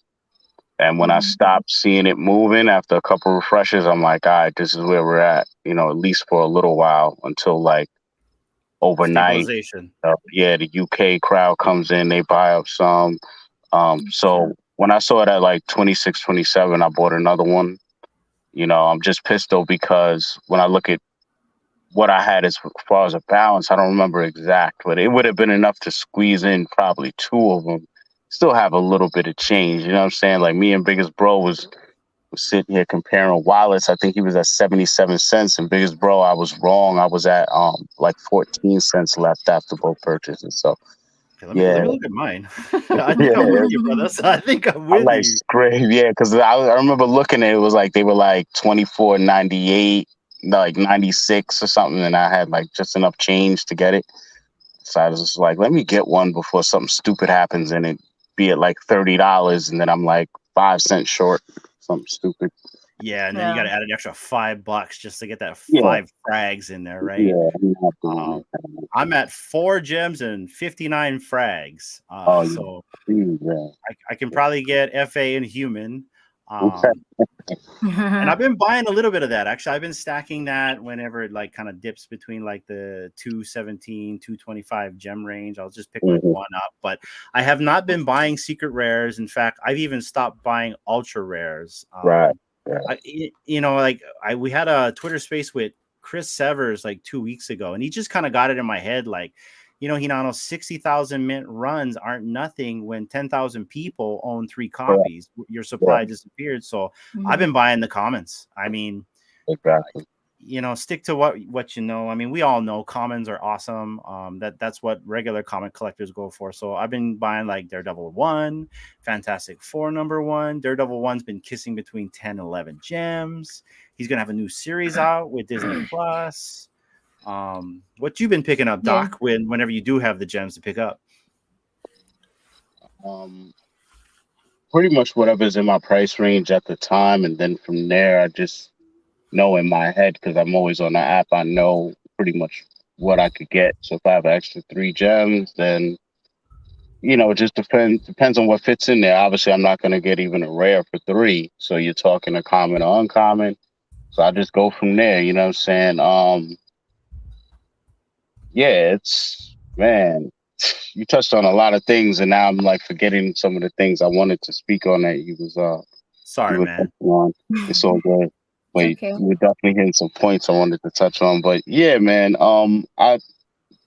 And when I stop seeing it moving after a couple refreshes, I'm like, all right, this is where we're at, at least for a little while until like overnight. Stabilization. The UK crowd comes in, they buy up some. So when I saw it at like 26, 27, I bought another one. I'm just pissed though because when I look at what I had as far as a balance, I don't remember exact, but it would have been enough to squeeze in probably two of them. Still have a little bit of change, you know what I'm saying? Like me and Biggest Bro was sitting here comparing wallets. I think he was at 77 cents, and Biggest Bro, I was wrong. I was at like 14 cents left after both purchases. So let me look at mine. I think I'm with you, brother. I think I'm with like, you. Great, yeah, because I remember looking at it, it was like they were like 24.98, like 96 or something, and I had like just enough change to get it. So I was just like, let me get one before something stupid happens and it be at like $30, and then I'm like 5 cents short, something stupid. Yeah, and then you got Yeah. to add an extra $5 just to get that Yeah, 5 frags in there, right? yeah, I'm not doing Um, that. I'm at 4 gems and 59 frags. Oh, yeah, So please, yeah. I can probably get FA and human. Okay. And I've been buying a little bit of that. Actually, I've been stacking that whenever it like kind of dips between like the 217, 225 gem range. I'll just pick like Mhm. one up. But I have not been buying secret rares. In fact, I've even stopped buying ultra rares. Right, right. We had a Twitter space with Chris Severs like 2 weeks ago, and he just kind of got it in my head, like, Hinano, 60,000 mint runs aren't nothing when 10,000 people own 3 Correct. copies. Your Yeah, supply disappeared. So I've Mhm. been buying the commons. I mean, exactly. stick to what you know. I mean, we all know commons are awesome. That's what regular comic collectors go for. So I've been buying like Daredevil 1, Fantastic Four #1. Daredevil 1's been kissing between 10 and 11 gems. He's gonna have a new series out with Disney Plus. What you been picking up, Yeah. Doc, whenever you do have the gems to pick up? Um, Pretty much whatever's in my price range at the time, and then from there, I just know in my head because I'm always on the app. I know pretty much what I could get. So if I have an extra 3 gems, then it just depends on what fits in there. Obviously, I'm not going to get even a rare for 3. So you're talking a common or uncommon. So I just go from there. You know what I'm saying? Yeah, it's man. You touched on a lot of things, and now I'm like forgetting some of the things I wanted to speak on that you Sorry, were man. touching on. It's all good. It's Wait, okay. you were definitely hitting some points I wanted to touch on. But yeah, man. I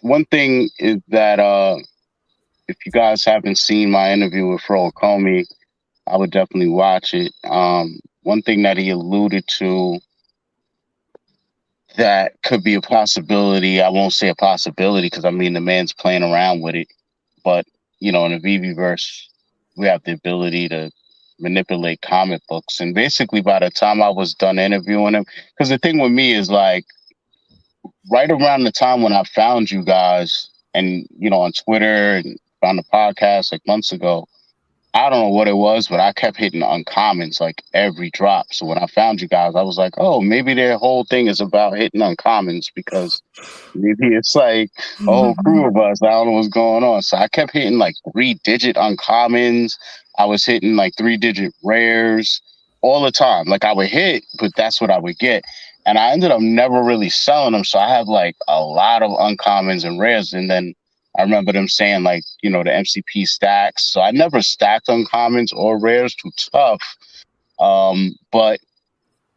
One thing is that if you guys haven't seen my interview with Fro Comey, I would definitely watch it. One thing that he alluded to that could be a possibility. I won't say a possibility because I mean the man's playing around with it. But in the VV verse, we have the ability to manipulate comic books. And basically, by the time I was done interviewing him, because the thing with me is like right around the time when I found you guys, and on Twitter and found the podcast like months ago. I don't know what it was, but I kept hitting uncommons like every drop. So when I found you guys, I was like, oh, maybe their whole thing is about hitting uncommons because maybe it's like a whole crew of us. I don't know what's going on. So I kept hitting like 3-digit uncommons. I was hitting like 3-digit rares all the time. Like I would hit, but that's what I would get. And I ended up never really selling them. So I have like a lot of uncommons and rares. And then I remember them saying like, the MCP stacks. So I never stacked uncommons or rares, too tough. But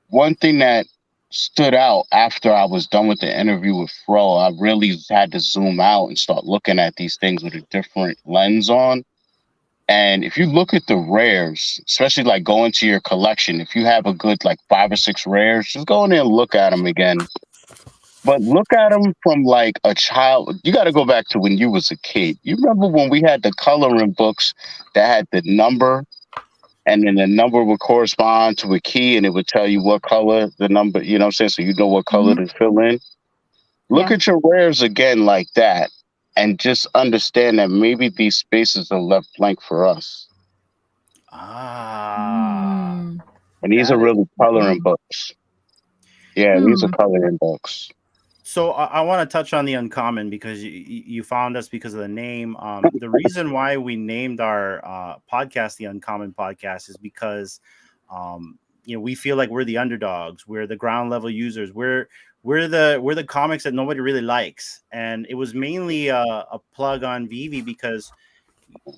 one thing that stood out after I was done with the interview with Fro, I really had to zoom out and start looking at these things with a different lens on. And if you look at the rares, especially like go into your collection, if you have a good like 5 or 6 rares, just go in there and look at them again. But look at them from like a child. You got to go back to when you was a kid. You remember when we had the coloring books that had the number, and then the number would correspond to a key, and it would tell you what color the number. You know what I'm saying? So you know what color Mhm. to fill in. Look Yeah. at your rares again like that, and just understand that maybe these spaces are left blank for us. Ah, Mm. And these are that is really coloring Mhm. books. Yeah, these are Hmm. coloring books. so. I want to touch on the uncommon because you found us because of the name. The reason why we named our podcast the Uncommon Podcast is because, we feel like we're the underdogs. We're the ground level users. We're the comics that nobody really likes, and it was mainly a plug on Vivi because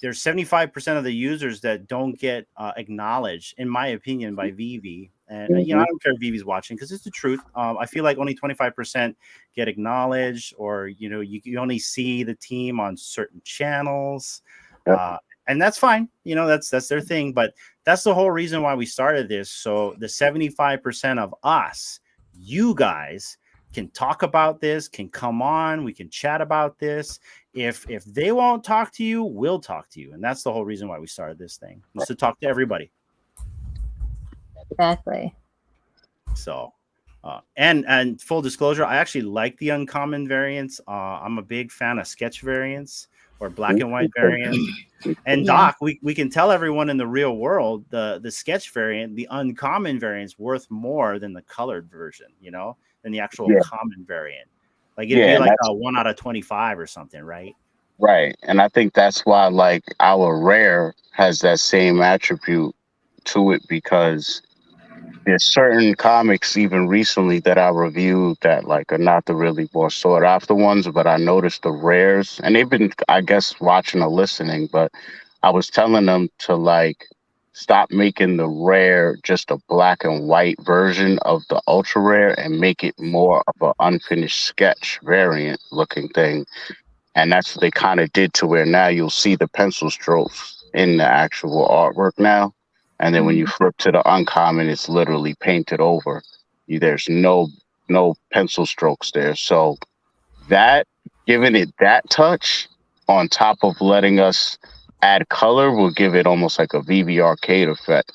there's 75% of the users that don't get acknowledged, in my opinion, by Vivi. And I Hmm. don't care if Vivi's watching because it's the truth. I feel like only 25% get acknowledged, or you only see the team on certain channels, Yep. and that's fine. That's their thing. But that's the whole reason why we started this. So the 75% of us, you guys, can talk about this, can come on, we can chat about this. If they won't talk to you, we'll talk to you, and that's the whole reason why we started this thing, is to talk to everybody. Exactly. So and full disclosure, I actually like the uncommon variants. I'm a big fan of sketch variants or black and white variants. And Yeah. Doc, we can tell everyone in the real world the sketch variant, the uncommon variant's worth more than the colored version, than the actual Yeah, common variant. Like it'd yeah, be and like that's a 1 out of 25 or something, right? right. And I think that's why like our rare has that same attribute to it because there's certain comics even recently that I reviewed that like are not the really more sought after ones, but I noticed the rares and they've been I guess watching or listening, but I was telling them to like stop making the rare just a black and white version of the ultra rare and make it more of an unfinished sketch variant looking thing. And that's what they kind of did to where now you'll see the pencil strokes in the actual artwork now. And then when you Mhm. flip to the uncommon, it's literally painted over. There's no pencil strokes there. So that giving it that touch on top of letting us add color will give it almost like a VV arcade effect.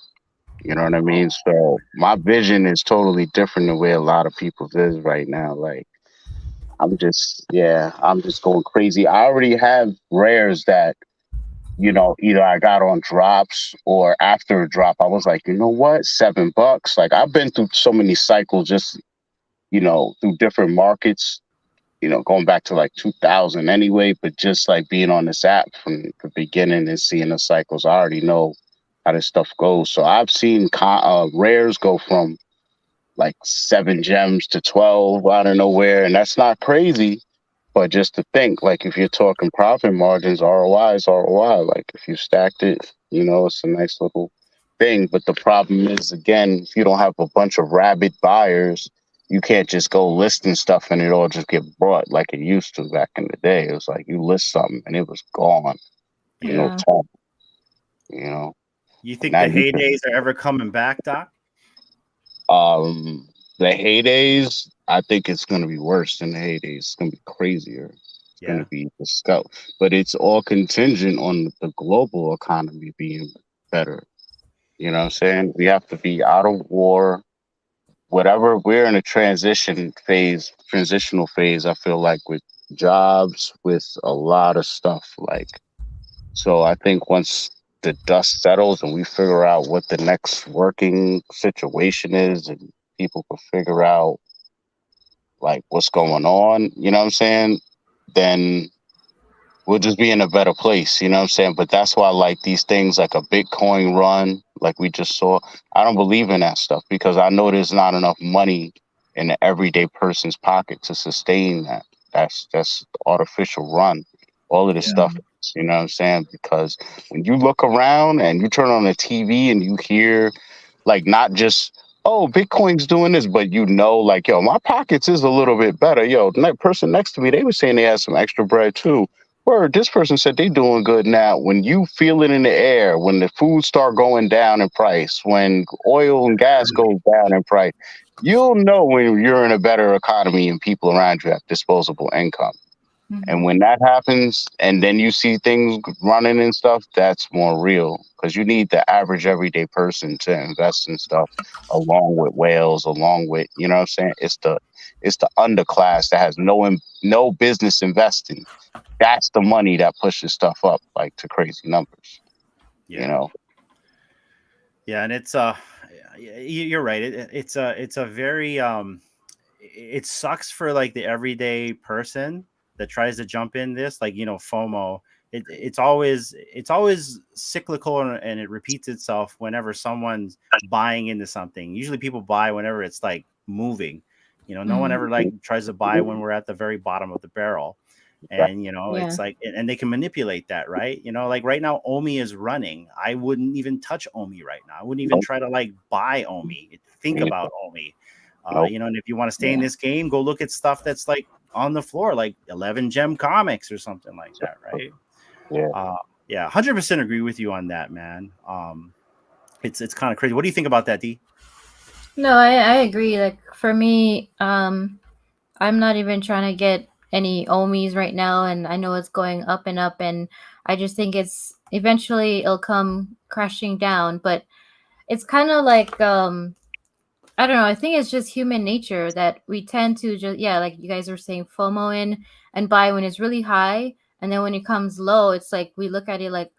You know what I mean? So my vision is totally different than where a lot of people's is right now. Like I'm just going crazy. I already have rares that, either I got on drops or after a drop, I was like, you know what, $7. Like I've been through so many cycles just, through different markets, going back to like 2000 anyway, but just like being on this app from the beginning and seeing the cycles, I already know how this stuff goes. So I've seen rares go from like 7 gems to 12 out of nowhere. And that's not crazy. But just to think, like if you're talking profit margins, ROI is ROI. Like if you stacked it, it's a nice little thing. But the problem is, again, if you don't have a bunch of rabid buyers, you can't just go listing stuff and it all just get bought like it used to back in the day. It was like you list something and it was gone in no Yeah. time, you know. You And think now the you can heydays are ever coming back, Doc? the heydays, I think it's gonna be worse than the heydays. It's gonna be crazier. It's gonna Yeah. be the scout. But it's all contingent on the global economy being better. You know what I'm saying? We have to be out of war. Whatever we're in a transitional phase, I feel like with jobs, with a lot of stuff. Like so I think once the dust settles and we figure out what the next working situation is and people can figure out like what's going on, you know what I'm saying? Then we'll just be in a better place, you know what I'm saying? But that's why like these things like a Bitcoin run, like we just saw, I don't believe in that stuff because I know there's not enough money in the everyday person's pocket to sustain that. That's artificial run. All of this Yeah. stuff, you know what I'm saying? Because when you look around and you turn on the TV and you hear like not just oh Bitcoin's doing this, but like yo my pockets is a little bit better. Yo, the person next to me they were saying they had some extra bread too. Word, this person said they doing good now. When you feel it in the air, when the food start going down in price, when oil and gas goes down in price, you'll know when you're in a better economy and people around you have disposable income. And Mhm. when that happens, and then you see things running and stuff, that's more real because you need the average everyday person to invest in stuff along with whales, along with you know what I'm saying. It's the underclass that has no business investing. That's the money that pushes stuff up like to crazy numbers. You Yeah. know, Yeah, and you're right. It's a very it sucks for like the everyday person that tries to jump in this, like FOMO. It's always cyclical, and it repeats itself whenever someone's buying into something. Usually people buy whenever it's like moving. No one Mhm. ever like tries to buy when we're at the very bottom of the barrel. And Yeah. it's like, and they can manipulate that, right? Like right now Omi is running. I wouldn't even touch Omi right now. I wouldn't even nope, try to like buy Omi, think me about neither. Omi. Nope. And if you want to stay in Yeah. this game, go look at stuff that's like on the floor, like 11 gem comics or something like that, right? Yeah. uh yeah, 100% agree with you on that, man. It's kind of crazy. What do you think about that, D? No, I agree. Like for me, I'm not even trying to get any Omis right now, and I know it's going up and up, and I just think it's eventually it'll come crashing down. But it's kind of like I don't know. I think it's just human nature that we tend to just, yeah, like you guys were saying, FOMO in and buy when it's really high, and then when it comes low, it's like we look at it like,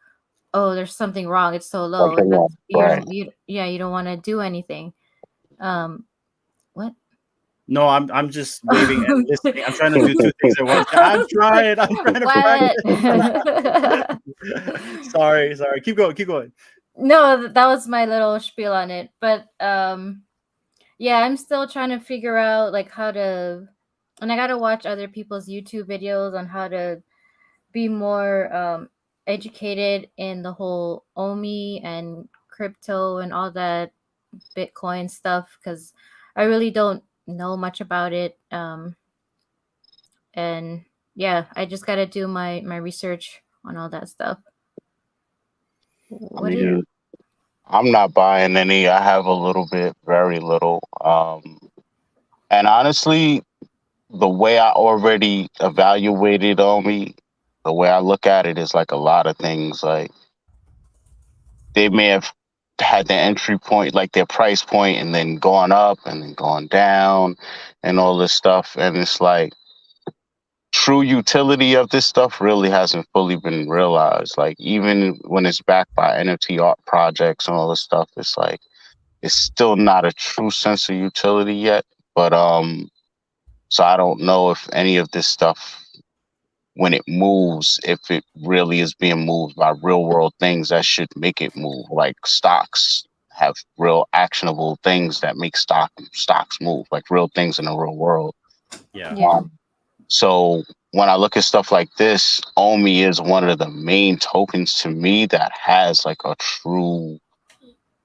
oh, there's something wrong. It's so low. Something wrong, right? You don't want to do anything. What? No, I'm just waving and listening. I'm trying to do two things at once. I'm trying to practice. Sorry. Keep going. No, that was my little spiel on it. But yeah, I'm still trying to figure out like how to, and I got to watch other people's YouTube videos on how to be more educated in the whole OMI and crypto and all that Bitcoin stuff, because I really don't know much about it. And yeah, I just got to do my research on all that stuff. I mean, I'm not buying any. I have a little bit, very little. And honestly, the way I already evaluated on me, the way I look at it is like a lot of things. Like they may have had their entry point, like their price point, and then gone up and then gone down and all this stuff. And it's like true utility of this stuff really hasn't fully been realized. Like even when it's backed by NFT art projects and all this stuff, it's like it's still not a true sense of utility yet. But so I don't know if any of this stuff, when it moves, if it really is being moved by real world things that should make it move, like stocks have real actionable things that make stocks move, like real things in the real world. Yeah. So when I look at stuff like this, OMI is one of the main tokens to me that has like a true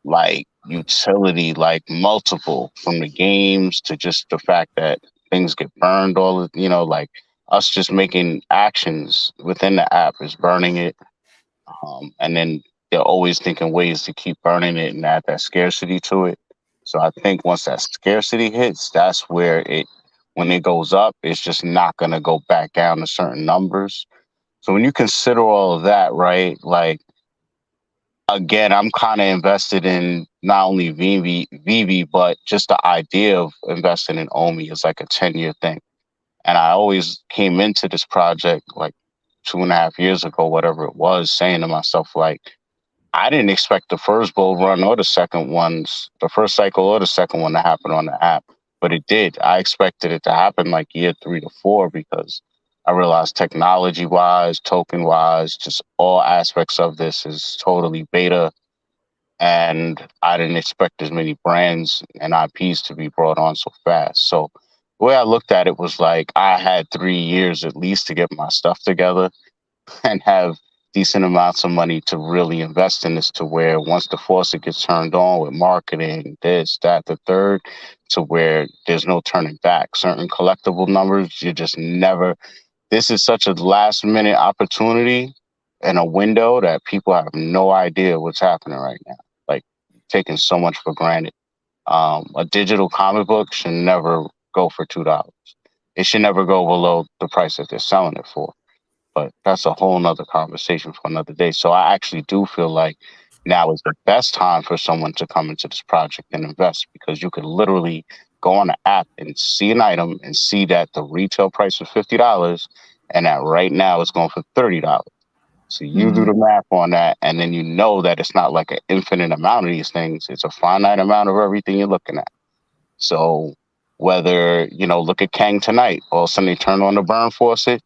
like utility, like multiple, from the games to just the fact that things get burned, all of, like us just making actions within the app is burning it. And then they're always thinking ways to keep burning it and add that scarcity to it. So I think once that scarcity hits, that's where when it goes up, it's just not going to go back down to certain numbers. So when you consider all of that, right, like, again, I'm kind of invested in not only VV, but just the idea of investing in OMI is like a 10-year thing. And I always came into this project like 2.5 years ago, whatever it was, saying to myself, like, I didn't expect the first bull run or the first cycle or the second one to happen on the app, but it did. I expected it to happen like year 3 to 4 because I realized technology wise, token wise, just all aspects of this is totally beta. And I didn't expect as many brands and IPs to be brought on so fast. So the way I looked at it was like I had 3 years at least to get my stuff together and have decent amounts of money to really invest in this, to where once the faucet gets turned on with marketing, this, that, the third, to where there's no turning back. Certain collectible numbers, you just never. This is such a last minute opportunity and a window that people have no idea what's happening right now. Like taking so much for granted. A digital comic book should never go for $2. It should never go below the price that they're selling it for. But that's a whole nother conversation for another day. So I actually do feel like now is the best time for someone to come into this project and invest, because you could literally go on the app and see an item and see that the retail price was $50 and that right now it's going for $30. So you do the math on that, and then you know that it's not like an infinite amount of these things. It's a finite amount of everything you're looking at. So whether, look at Kang tonight, all of a sudden they turn on the burn faucet.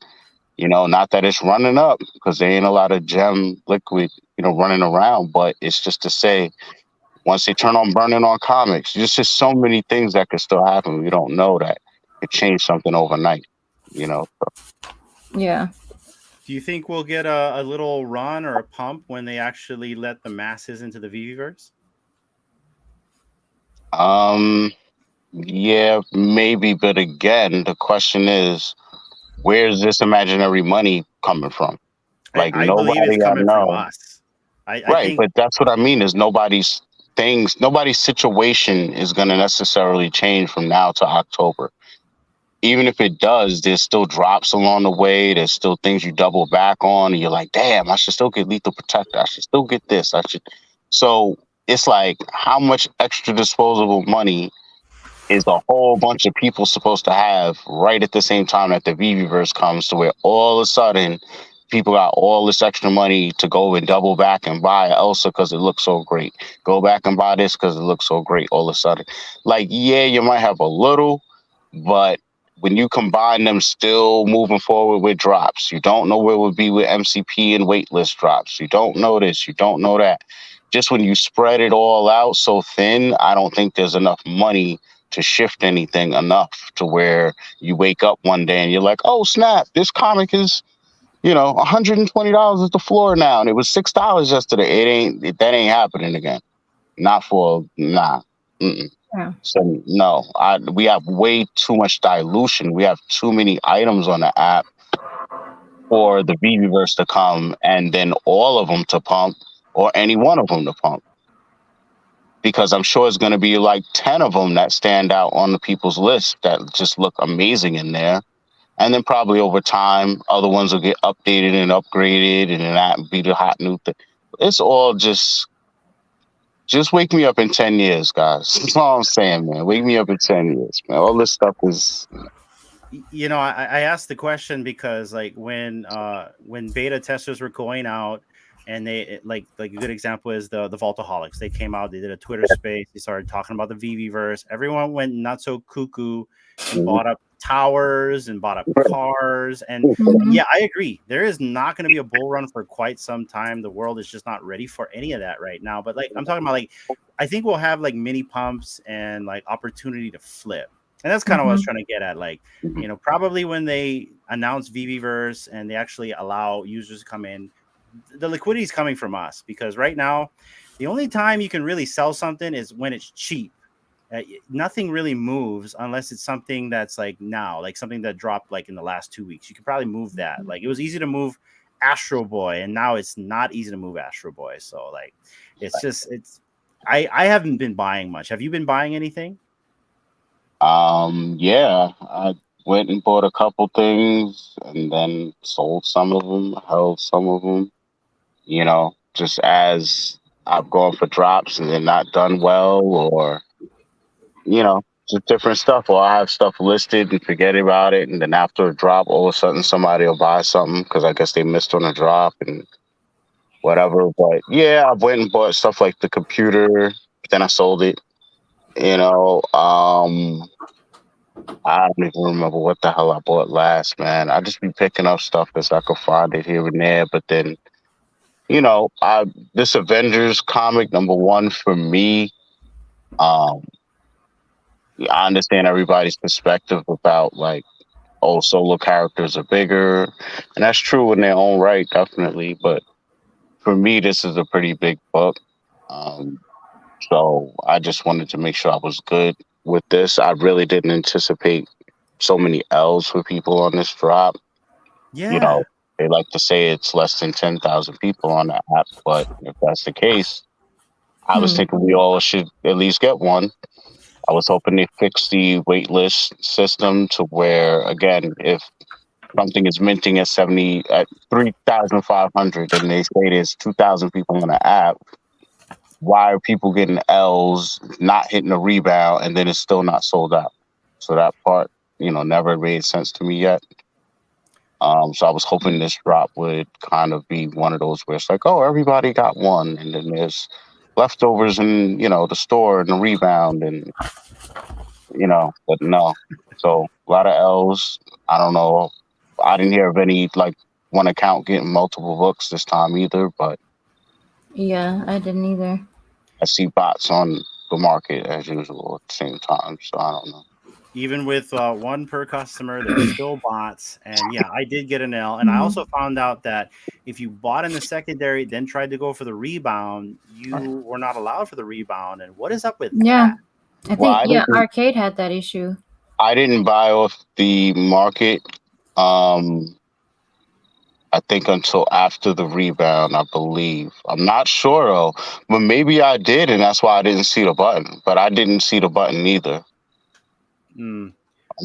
Not that it's running up, because there ain't a lot of gem liquid, running around, but it's just to say, once they turn on burning on comics, there's just so many things that could still happen. We don't know that could change something overnight, Yeah. Do you think we'll get a little run or a pump when they actually let the masses into the VVverse? Yeah, maybe. But again, the question is, where's this imaginary money coming from? Like I believe it's coming from us. I think, but that's what I mean is nobody's situation is going to necessarily change from now to October. Even if it does, there's still drops along the way. There's still things you double back on, and you're like, damn, I should still get Lethal Protector. I should still get this. So it's like, how much extra disposable money is a whole bunch of people supposed to have right at the same time that the VVverse comes, to where all of a sudden people got all this extra money to go and double back and buy Elsa because it looks so great. Go back and buy this because it looks so great all of a sudden. Like, yeah, you might have a little, but when you combine them still moving forward with drops, you don't know where it would be with MCP and waitlist drops. You don't know this, you don't know that. Just when you spread it all out so thin, I don't think there's enough money to shift anything enough to where you wake up one day and you're like, oh, snap, this comic is $120 at the floor now, and it was $6 yesterday. That ain't happening again. Not for nah. Mm-mm. Yeah. So no, we have way too much dilution. We have too many items on the app for the VBverse to come, and then all of them to pump, or any one of them to pump. Because I'm sure it's going to be like 10 of them that stand out on the people's list that just look amazing in there. And then probably over time, other ones will get updated and upgraded, and then that be the hot new thing. It's all just wake me up in 10 years, guys. That's all I'm saying, man. Wake me up in 10 years, man. All this stuff is. I asked the question because like when beta testers were going out, and they like a good example is the Vaultaholics. They came out, they did a Twitter space, they started talking about the VVverse. Everyone went not so cuckoo and bought up towers and bought up cars. And yeah, I agree. There is not going to be a bull run for quite some time. The world is just not ready for any of that right now. But like I'm talking about, like I think we'll have like mini pumps and like opportunity to flip. And that's kind of what I was trying to get at. Like, probably when they announce VVverse and they actually allow users to come in, the liquidity is coming from us, because right now the only time you can really sell something is when it's cheap. Nothing really moves unless it's something that's like now, like something that dropped like in the last 2 weeks. You could probably move that. Like it was easy to move Astro Boy, and now it's not easy to move Astro Boy. So like I haven't been buying much. Have you been buying anything? Yeah, I went and bought a couple things and then sold some of them, held some of them. Just as I've gone for drops and they're not done well, or just different stuff. Or I have stuff listed and forget about it, and then after a drop, all of a sudden somebody will buy something because I guess they missed on a drop and whatever. But yeah, I went and bought stuff like the computer, but then I sold it. I don't even remember what the hell I bought last, man. I just be picking up stuff as I could find it here and there. But then, this Avengers comic #1 for me. I understand everybody's perspective about like, oh, solo characters are bigger, and that's true in their own right, definitely. But for me, this is a pretty big book. So I just wanted to make sure I was good with this. I really didn't anticipate so many L's for people on this drop. Yeah. They like to say it's less than 10,000 people on the app, but if that's the case, I was thinking we all should at least get one. I was hoping they fix the waitlist system to where, again, if something is minting at 3,500 and they say there's 2,000 people on the app, why are people getting L's, not hitting a rebound, and then it's still not sold out? So that part, never made sense to me yet. So I was hoping this drop would kind of be one of those where it's like, oh, everybody got one, and then there's leftovers in, the store and the rebound, and, but no. So a lot of L's. I don't know. I didn't hear of any, like, one account getting multiple books this time either, but yeah, I didn't either. I see bots on the market as usual at the same time, so I don't know. Even with one per customer, there's still bots. And yeah, I did get an L. And I also found out that if you bought in the secondary, then tried to go for the rebound, you were not allowed for the rebound. And what is up with that? I think Arcade had that issue. I didn't buy off the market. I think until after the rebound, I believe. I'm not sure though, but maybe I did, and that's why I didn't see the button. But I didn't see the button either. I'm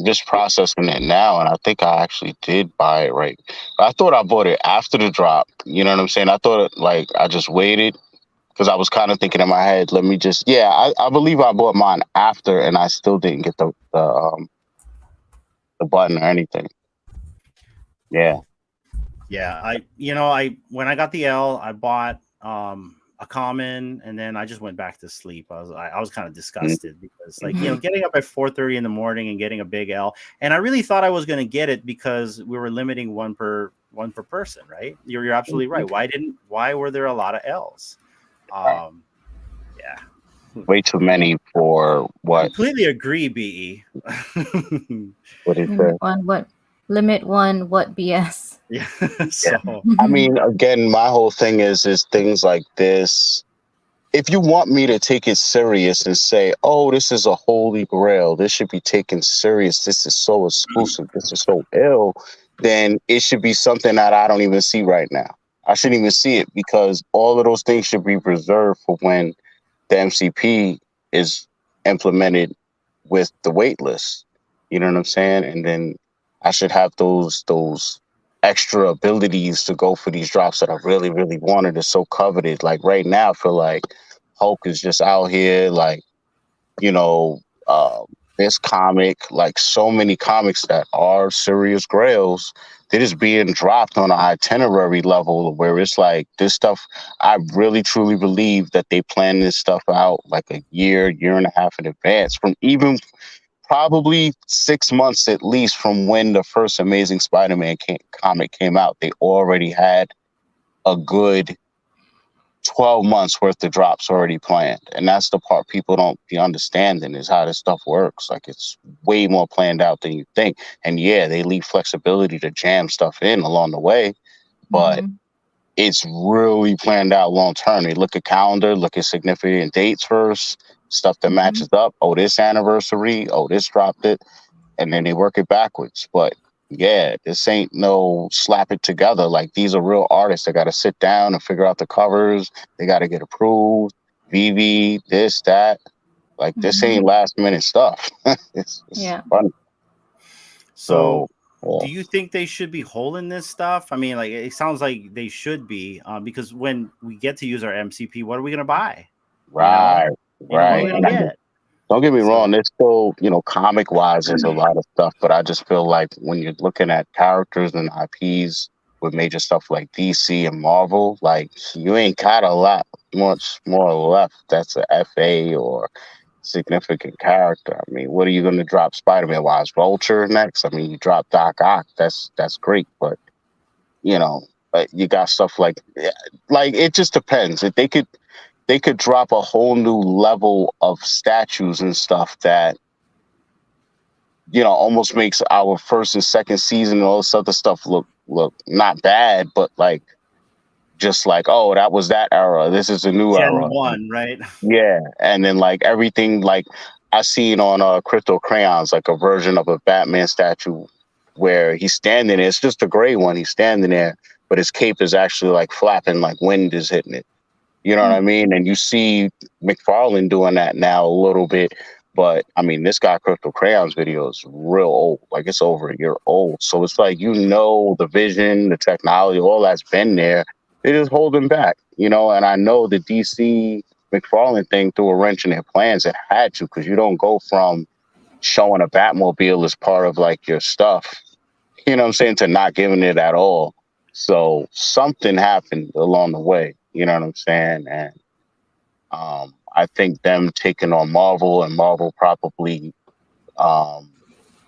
just processing it now, and I think I actually did buy it right. I thought I bought it after the drop. You know what I'm saying? I thought I just waited because I was kind of thinking in my head, let me just I believe I bought mine after, and I still didn't get the button or anything. Yeah. Yeah, I when I got the L, I bought a common, and then I just went back to sleep. I was kind of disgusted because getting up at 4:30 in the morning and getting a big L, and I really thought I was going to get it because we were limiting one per person, right? You're absolutely right. Why were there a lot of L's? Yeah. Way too many for what? Completely agree, BE. What is Limit that? one what? Limit one what BS? Yeah. Yeah. So I mean, again, my whole thing is things like this. If you want me to take it serious and say, oh, this is a holy grail, this should be taken serious, this is so exclusive, this is so ill, then it should be something that I don't even see right now. I shouldn't even see it because all of those things should be reserved for when the MCP is implemented with the wait list. You know what I'm saying? And then I should have those extra abilities to go for these drops that I really, really wanted and so coveted. Like right now, I feel like Hulk is just out here, like, you know, uh, this comic, like so many comics that are serious grails, they're just being dropped on an itinerary level where it's like this stuff. I really truly believe that they plan this stuff out like a year and a half in advance, from even probably 6 months at least from when the first Amazing Spider-Man comic came out. They already had a good 12 months worth of drops already planned. And that's the part people don't be understanding is how this stuff works. Like it's way more planned out than you think. And yeah, they leave flexibility to jam stuff in along the way, but it's really planned out long term. They look at calendar, look at significant dates first, stuff that matches up. Oh, this anniversary. Oh, this dropped it. And then they work it backwards. But yeah, this ain't no slap it together. Like these are real artists that got to sit down and figure out the covers. They got to get approved. VV, this, that. Like this ain't last minute stuff. It's Yeah. fun. So, Yeah. do you think they should be holding this stuff? I mean, like it sounds like they should be, because when we get to use our MCP, what are we gonna buy? Right, What are we right. gonna And get? don't get me wrong, So, there's still, comic wise, there's a lot of stuff, but I just feel like when you're looking at characters and IPs with major stuff like DC and Marvel, like you ain't got a lot much more left that's a FA or significant character. I mean, what are you gonna drop Spider-Man wise? Vulture next? I mean, you drop Doc Ock, that's great, but you know, you got stuff like it just depends. If they could drop a whole new level of statues and stuff that almost makes our first and second season and all this other stuff look not bad, but like just like, oh, that was that era. This is a new Gen era. 1, right? Yeah, and then like everything, like I seen on Crypto Crayons, like a version of a Batman statue where he's standing there. It's just a gray one. He's standing there, but his cape is actually like flapping, like wind is hitting it. You know what I mean? And you see McFarlane doing that now a little bit. But I mean, this guy Crypto Crayons video is real old. Like it's over a year old. So it's like, the vision, the technology, all that's been there. They're just holding back, and I know the DC McFarlane thing threw a wrench in their plans. It had to, because you don't go from showing a Batmobile as part of like your stuff, you know what I'm saying, to not giving it at all. So something happened along the way, you know what I'm saying? And I think them taking on Marvel and Marvel probably um,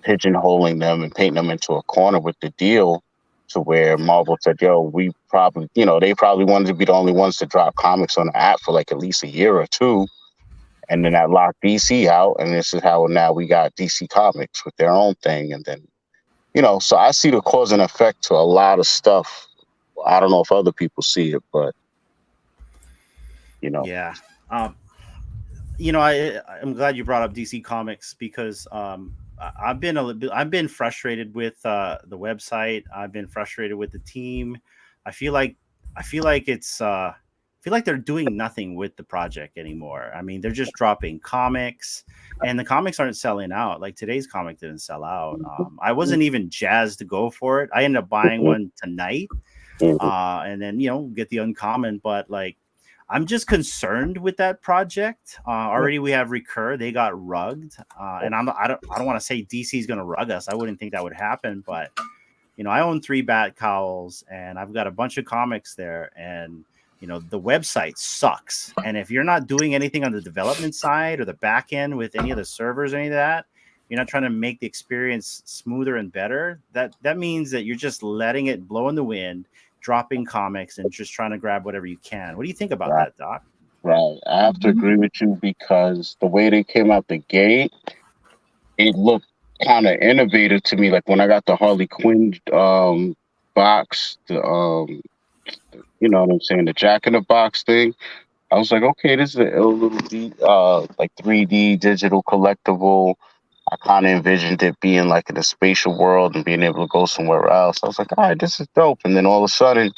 pigeonholing them and painting them into a corner with the deal to where Marvel said, yo, we probably, they probably wanted to be the only ones to drop comics on the app for like at least a year or two. And then that locked DC out. And this is how now we got DC Comics with their own thing. And then, so I see the cause and effect to a lot of stuff. I don't know if other people see it, but, Yeah. I'm glad you brought up DC Comics because I've been frustrated with the website. I've been frustrated with the team. I feel like they're doing nothing with the project anymore. I mean, they're just dropping comics, and the comics aren't selling out. Like today's comic didn't sell out. I wasn't even jazzed to go for it. I ended up buying one tonight, and then get the uncommon. But like, I'm just concerned with that project. Already we have Recur; they got rugged, and I don't want to say DC is going to rug us. I wouldn't think that would happen, but I own 3 Bat Cowls, and I've got a bunch of comics there, and the website sucks. And if you're not doing anything on the development side or the back end with any of the servers or any of that, you're not trying to make the experience smoother and better. That means that you're just letting it blow in the wind, dropping comics, and just trying to grab whatever you can. What do you think about Right, that, Doc? right. I have to agree with you because the way they came out the gate, it looked kind of innovative to me. Like when I got the Harley Quinn box, you know what I'm saying, the Jack in the Box thing. I was like, okay, this is a ill little like 3D digital collectible. I kind of envisioned it being like in a spatial world and being able to go somewhere else. I was like, all right, this is dope. And then all of a sudden,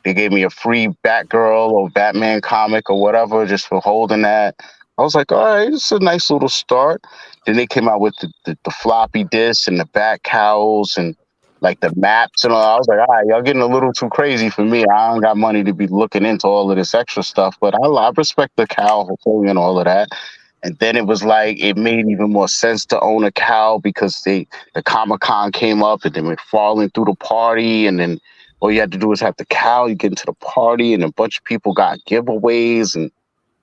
they gave me a free Batgirl or Batman comic or whatever just for holding that. I was like, all right, this is a nice little start. Then they came out with the floppy disks and the bat cowls and like the maps and all. I was like, all right, y'all getting a little too crazy for me. I don't got money to be looking into all of this extra stuff, but I respect the cow and all of that. And then it was like it made even more sense to own a cow because the Comic Con came up and then we're falling through the party and then all you had to do is have the cow, you get into the party, and a bunch of people got giveaways and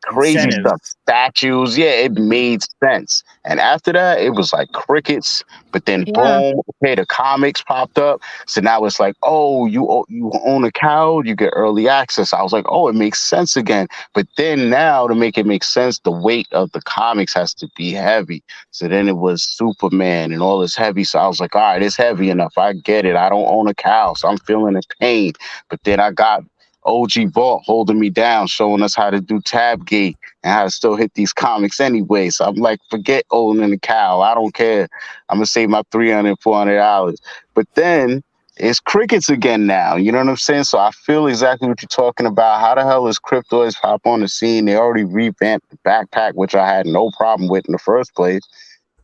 crazy stuff, Incentives. statues. Yeah, it made sense. And after that, it was like crickets. But then, Yeah. boom, okay, the comics popped up. So now it's like, oh, you own a cow, you get early access. I was like, oh, it makes sense again. But then now, to make it make sense, the weight of the comics has to be heavy. So then it was Superman and all this heavy. So I was like, all right, it's heavy enough. I get it. I don't own a cow, so I'm feeling the pain. But then I got OG Vault holding me down, showing us how to do tab gate and how to still hit these comics anyway. So I'm like, forget owning the cow. I don't care. I'm gonna save my $300, $400. But then it's crickets again now. You know what I'm saying? So I feel exactly what you're talking about. How the hell is Cryptoids pop on the scene? They already revamped the backpack, which I had no problem with in the first place.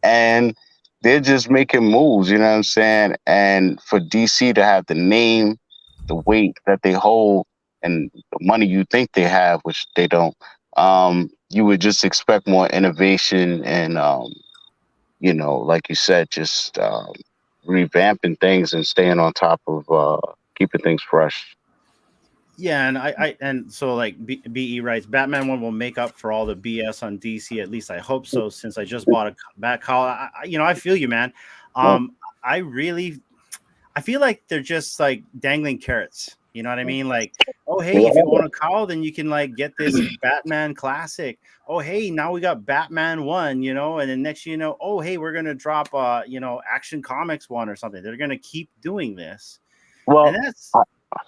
And they're just making moves, you know what I'm saying? And for DC to have the name, the weight that they hold, and the money you think they have, which they don't, you would just expect more innovation and, like you said, just revamping things and staying on top of keeping things fresh. Yeah, and so like BE writes, Batman one will make up for all the BS on DC. At least I hope so. Since I just bought a Bat Call, I feel you, man. Well, I really, I feel like they're just like dangling carrots. You know what I mean? Like, oh hey, if you own a cow, then you can like get this Batman classic. Oh hey, now we got Batman one, and then next oh hey, we're gonna drop Action Comics one or something. They're gonna keep doing this, and well, that's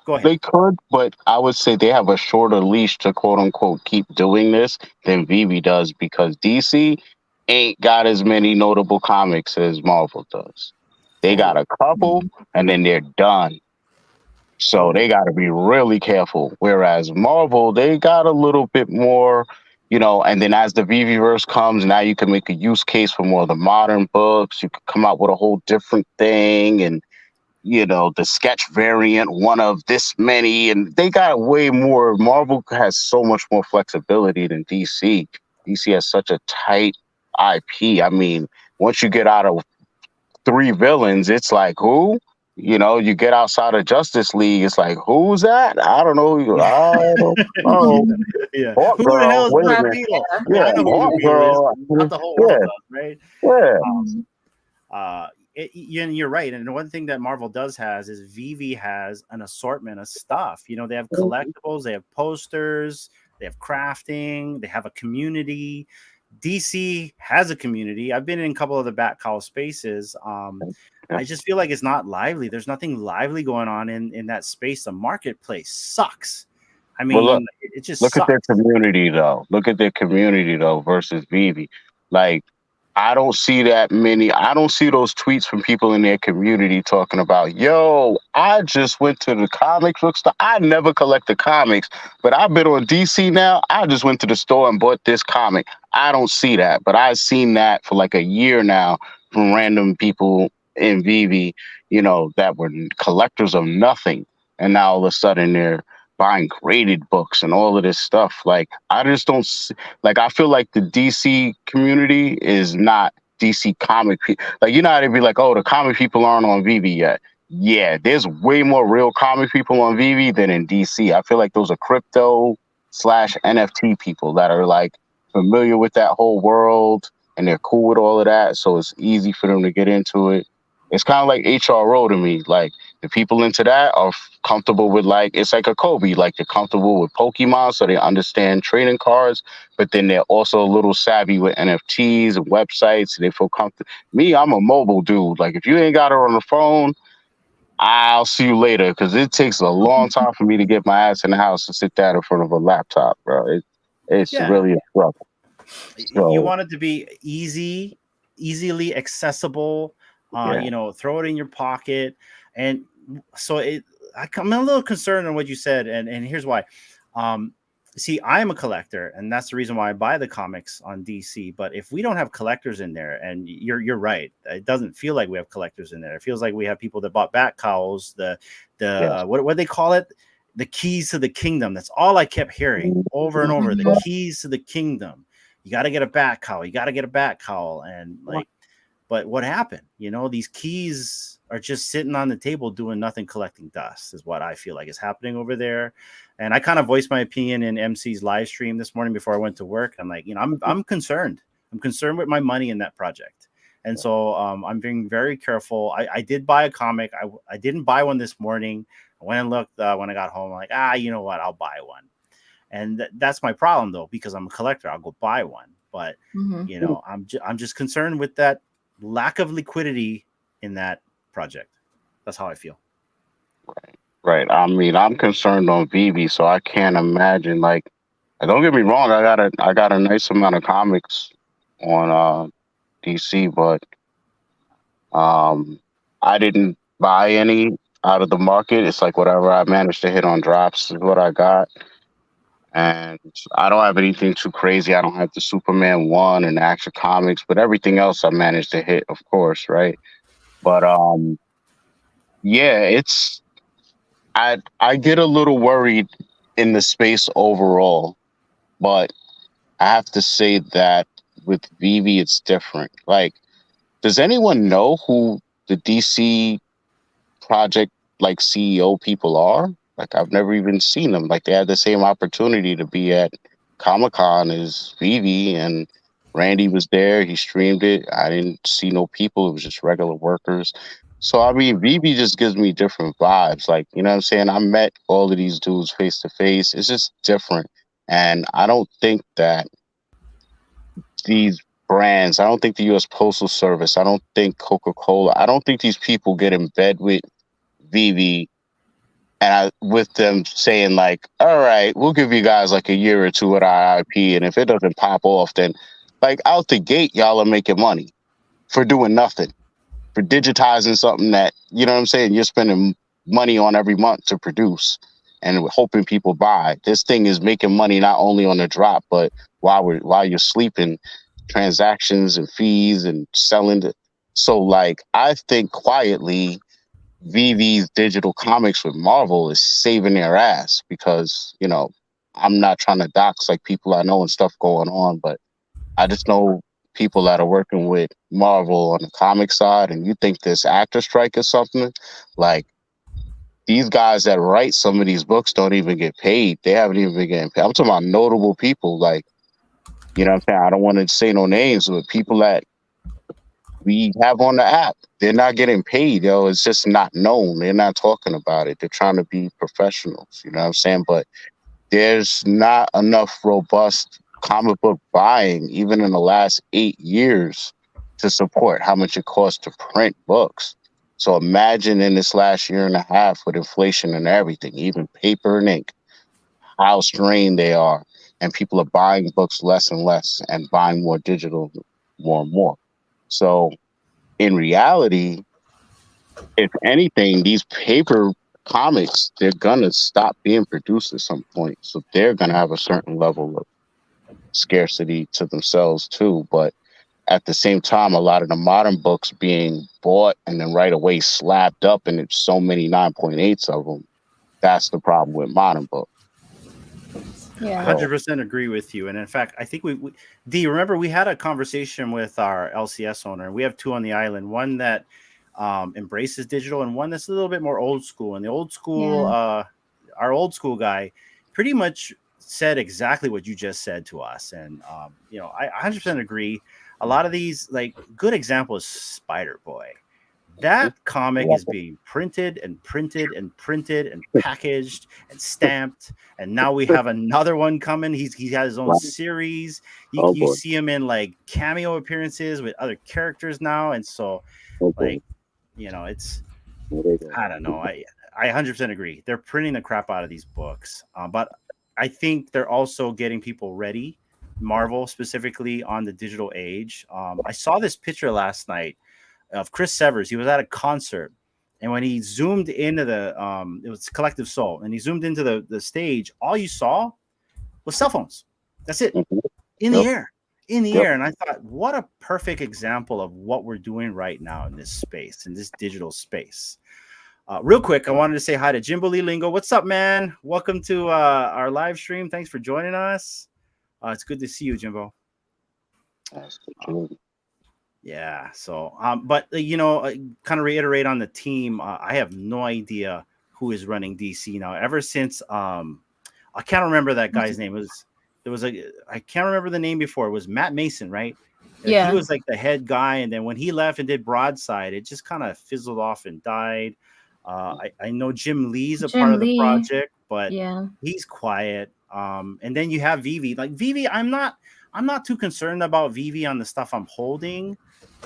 go ahead. they could, but I would say they have a shorter leash to quote unquote keep doing this than Vivi does because DC ain't got as many notable comics as Marvel does. They got Totally, a couple and then they're done. So they totally. got to be really careful. Whereas Marvel, they got a little bit more, and then as the VV-verse comes, now you can make a use case for more of the modern books. You could come out with a whole different thing and, the sketch variant, one of this many. And they got way more. Marvel has so much more flexibility than DC. DC has such a tight IP. I mean, once you get out of 3 villains, it's like who? You get outside of Justice League, it's like who's that? I don't know. I don't know. Yeah. Hawk Who the Girl. hell is Wait a Blue minute. Beetle? Yeah, I Yeah, know who Hawk Blue Beetle is. Girl. Not the whole world Yeah, does, right? yeah. And you're right. And one thing that Marvel does has is Vivi has an assortment of stuff. They have collectibles, they have posters, they have crafting, they have a community. DC has a community. I've been in a couple of the Bat Call spaces. Yeah. I just feel like it's not lively. There's nothing lively going on in that space. The marketplace sucks. I Well, look, mean, it just look at their sucks. community though. Look at their community though versus Vivi. Like I don't see that many. I don't see those tweets from people in their community talking about, yo, I just went to the comic book store. I never collect the comics, but I've been on DC now. I just went to the store and bought this comic. I don't see that, but I've seen that for like a year now from random people in Vivi, that were collectors of nothing. And now all of a sudden they're buying graded books and all of this stuff. Like I just don't like. I feel like the DC community is not DC comic. Like how they'd be like, oh, the comic people aren't on Vivi yet. yeah, there's way more real comic people on VV than in DC. I feel like those are crypto slash NFT people that are like familiar with that whole world and they're cool with all of that. So it's easy for them to get into it. It's kind of like HRO to me. Like the people into that are comfortable with like, it's like a Kobe, like they're comfortable with Pokemon. So they understand trading cards, but then they're also a little savvy with NFTs and websites. And they feel comfortable. Me, I'm a mobile dude. Like if you ain't got it on the phone, I'll see you later because it takes a long time for me to get my ass in the house and sit down in front of a laptop, bro. It's Yeah. really a struggle. You So want it to be easily accessible. yeah, Throw it in your pocket, and so I'm a little concerned on what you said, and here's why. Um, See, I'm a collector, and that's the reason why I buy the comics on DC. But if we don't have collectors in there, and you're right, it doesn't feel like we have collectors in there. It feels like we have people that bought bat cows, yes. what they call it, the keys to the kingdom. That's all I kept hearing over and over. The Mhm. keys to the kingdom. You got to get a bat cowl. You got to get a bat cowl, and like, but what happened? These keys are just sitting on the table doing nothing, collecting dust, is what I feel like is happening over there. And I kind of voiced my opinion in MC's live stream this morning before I went to work. I'm like, I'm concerned. I'm concerned with my money in that project. And so I'm being very careful. I did buy a comic. I didn't buy one this morning. I went and looked when I got home. I'm like, you know what? I'll buy one. And that's my problem though, because I'm a collector. I'll go buy one. But Mhm. I'm just concerned with that lack of liquidity in that project. That's how I feel. Right. I mean, I'm concerned on VV, so I can't imagine. Like, don't get me wrong. I got a nice amount of comics on DC, but um, I didn't buy any out of the market. It's like whatever I managed to hit on drops is what I got. And I don't have anything too crazy. I don't have the Superman one and Action Comics, but everything else I managed to hit, of course, right? But yeah, I get a little worried in the space overall, but I have to say that with Vivi it's different. Like, does anyone know who the DC project like CEO people are? Like I've never even seen them. Like they had the same opportunity to be at Comic Con as Vivi and Randy was there. He streamed it. I didn't see no people. It was just regular workers. So I mean, Vivi just gives me different vibes. Like you know what I'm saying. I met all of these dudes face to face. It's just different, and I don't think that these brands. I don't think the U.S. Postal Service. I don't think Coca Cola. I don't think these people get in bed with Vivi and with them saying like, "All right, we'll give you guys like a year or two at our IP, and if it doesn't pop off, then like out the gate, y'all are making money for doing nothing, for digitizing something that you know what I'm saying. You're spending money on every month to produce, and we're hoping people buy. This thing is making money not only on the drop, but while you're sleeping, transactions and fees and selling. So like, I think quietly VV's digital comics with Marvel is saving their ass because, I'm not trying to dox like people I know and stuff going on, but I just know people that are working with Marvel on the comic side and you think this actor strike or something, like these guys that write some of these books don't even get paid. They haven't even been getting paid. I'm talking about notable people like, you know what I'm saying? I don't want to say no names, but people that we have on the app. They're not getting paid, yo. It's just not known. They're not talking about it. They're trying to be professionals, you know what I'm saying? But there's not enough robust comic book buying, even in the last 8 years, to support how much it costs to print books. So imagine in this last year and a half with inflation and everything, even paper and ink, how strained they are. And people are buying books less and less and buying more digital more and more. So in reality, if anything, these paper comics, they're gonna stop being produced at some point. So they're gonna have a certain level of scarcity to themselves too. But at the same time, a lot of the modern books being bought and then right away slapped up, and it's so many 9.8s of them. That's the problem with modern books. I Yeah. So 100% agree with you. And in fact, I think D, remember we had a conversation with our LCS owner. We have two on the island. One that embraces digital, and one that's a little bit more old school. And the old school, Yeah. our old school guy, pretty much said exactly what you just said to us. And I 100% agree. A lot of these, like, good example is Spider Boy. That comic is being printed and printed and printed and packaged and stamped, and now we have another one coming. He has his own Wow. series. Oh You boy. see him in like cameo appearances with other characters now, and so Oh boy. like it's There they go. I don't know. I 100% agree. They're printing the crap out of these books, but I think they're also getting people ready. Marvel specifically on the digital age. I saw this picture last night of Chris Severs. He was at a concert, and when he zoomed into it was Collective Soul, and he zoomed into the stage, all you saw was cell phones. That's it, Mhm. in the Yep. air, in the Yep. air. And I thought, what a perfect example of what we're doing right now in this space, in this digital space. Real quick, I wanted to say hi to Jimbo Lee Lingo. What's up, man? Welcome to our live stream. Thanks for joining us. It's good to see you, Jimbo. That's the Um, truth. Yeah. So, but kind of reiterate on the team. I have no idea who is running DC now. Ever since I can't remember that guy's name. I can't remember the name before. It was Matt Mason, right? He Yeah. was like the head guy, and then when he left and did Broadside, it just kind of fizzled off and died. I know Jim Lee's a part Jim of the Lee. project, but Yeah. he's quiet. And then you have Vivi. Like Vivi, I'm not too concerned about Vivi on the stuff I'm holding.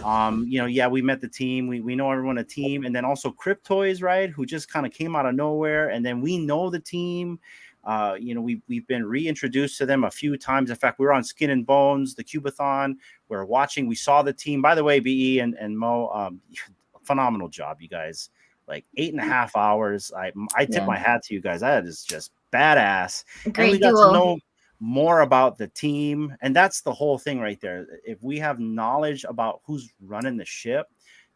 Yeah, we met the team. We know everyone a team, and then also Cryptoys, right? Who just kind of came out of nowhere, and then we know the team. We've been reintroduced to them a few times. In fact, we were on Skin and Bones, the Cubathon. We're watching. We saw the team. By the way, Be and Mo, phenomenal job, you guys. Like 8.5 hours. I tip Yeah. my hat to you guys. That is just badass, and we Great got to duo. know more about the team, and that's the whole thing right there. If we have knowledge about who's running the ship,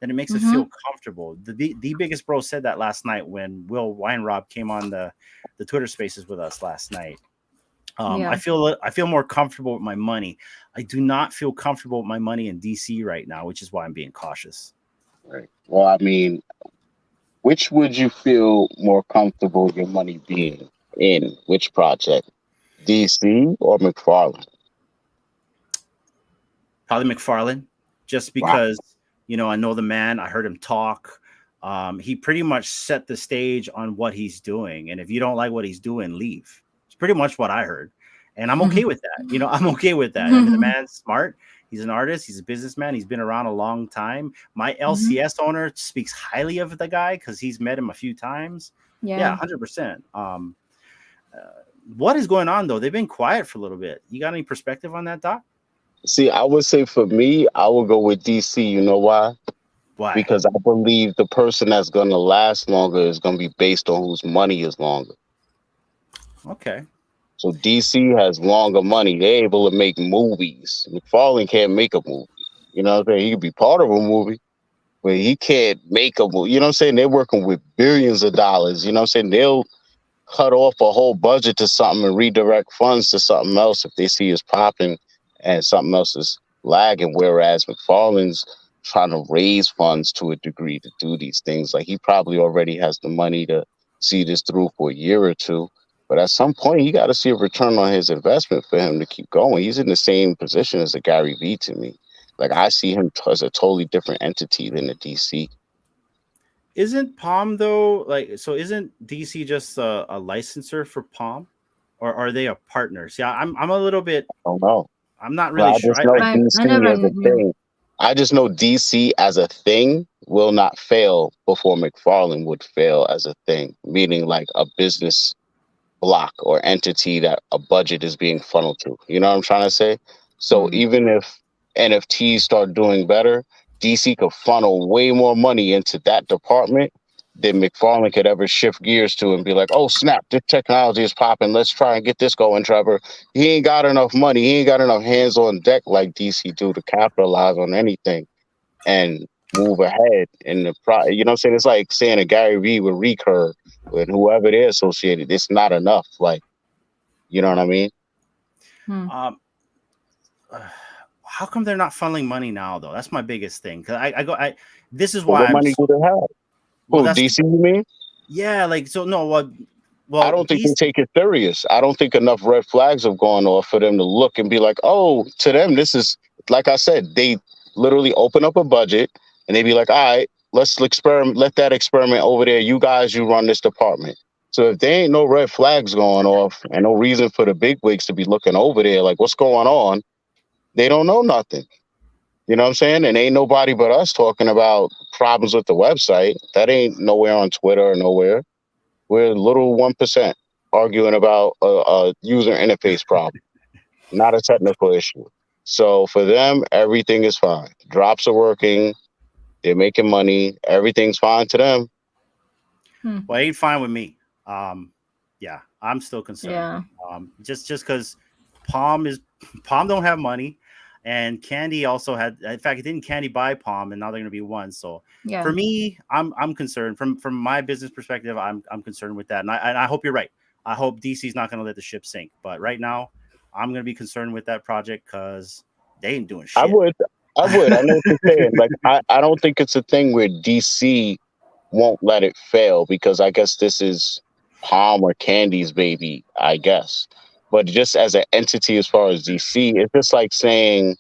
then it makes us Mm-hmm. feel comfortable. The biggest bro said that last night when Will Weinrob came on the Twitter Spaces with us last night. Yeah. I feel more comfortable with my money. I do not feel comfortable with my money in DC right now, which is why I'm being cautious. Right. Well, I mean, which would you feel more comfortable your money being in? Which project? DC or McFarlane? Probably McFarlane, just Wow. because I know the man. I heard him talk. He pretty much set the stage on what he's doing, and if you don't like what he's doing, leave. It's pretty much what I heard, and I'm okay with that. I'm okay with that. I mean, the man's smart. He's an artist. He's a businessman. He's been around a long time. My Mm-hmm. LCS owner speaks highly of the guy because he's met him a few times. Yeah, Yeah. 100%. What is going on though? They've been quiet for a little bit. You got any perspective on that, Doc? See, I would say for me, I would go with DC. You know why? Why? Because I believe the person that's going to last longer is going to be based on whose money is longer. Okay. So DC has longer money. They're able to make movies. McFarlane can't make a movie. You know what I'm saying? He could be part of a movie, but he can't make a movie. You know what I'm saying? They're working with billions of dollars. You know what I'm saying? They'll cut off a whole budget to something and redirect funds to something else if they see it's popping and something else is lagging. Whereas McFarlane's trying to raise funds to a degree to do these things. Like he probably already has the money to see this through for a year or two. But at some point, you got to see a return on his investment for him to keep going. He's in the same position as a Gary Vee to me. Like I see him as a totally different entity than the DC. Isn't Palm though like so? Isn't DC just a licensor for Palm, or are they a partner? See, I'm a little bit. I don't know. I'm not But really I sure. just know I DC never as a knew. thing. I just know DC as a thing will not fail before McFarlane would fail as a thing, meaning like a business block or entity that a budget is being funneled to. You know what I'm trying to say? So Hmm. even if NFTs start doing better, DC could funnel way more money into that department than McFarlane could ever shift gears to and be like, oh snap, this technology is popping. Let's try and get this going, Trevor. He ain't got enough money. He ain't got enough hands on deck like DC do to capitalize on anything and move ahead in the you know what I'm saying? It's like saying a Gary Vee with Recur and whoever they're associated. It's not enough. Like, you know what I mean? Hmm. Um, how come they're not funneling money now though? That's my biggest thing. Cause I this is But why what I'm money do they have? well, Who, that's DC, you mean? yeah, like so no, well, I well, don't think they these take it serious. I don't think enough red flags have gone off for them to look and be like, oh, to them, this is, like I said, they literally open up a budget and they be like, all right, let's experiment, let that experiment over there. You guys, you run this department. So if there ain't no red flags going off and no reason for the big wigs to be looking over there, like what's going on, they don't know nothing. You know what I'm saying? And ain't nobody but us talking about problems with the website. That ain't nowhere on Twitter or nowhere. We're little 1% arguing about a user interface problem, not a technical issue. So for them, everything is fine. Drops are working. They're making money. Everything's fine to them. well, it ain't fine with me. Um, yeah, I'm still concerned. Yeah. Just because Palm is Palm don't have money, and Candy also had. In fact, it didn't Candy buy Palm, and now they're going to be one. So Yeah. for me, I'm concerned from my business perspective. I'm concerned with that, and I hope you're right. I hope DC's not going to let the ship sink. But right now, I'm going to be concerned with that project because they ain't doing I shit. would. I would. I know what you're saying. Like, I don't think it's a thing where DC won't let it fail because I guess this is Palm or Candy's baby, I guess. But just as an entity, as far as DC, it's just like saying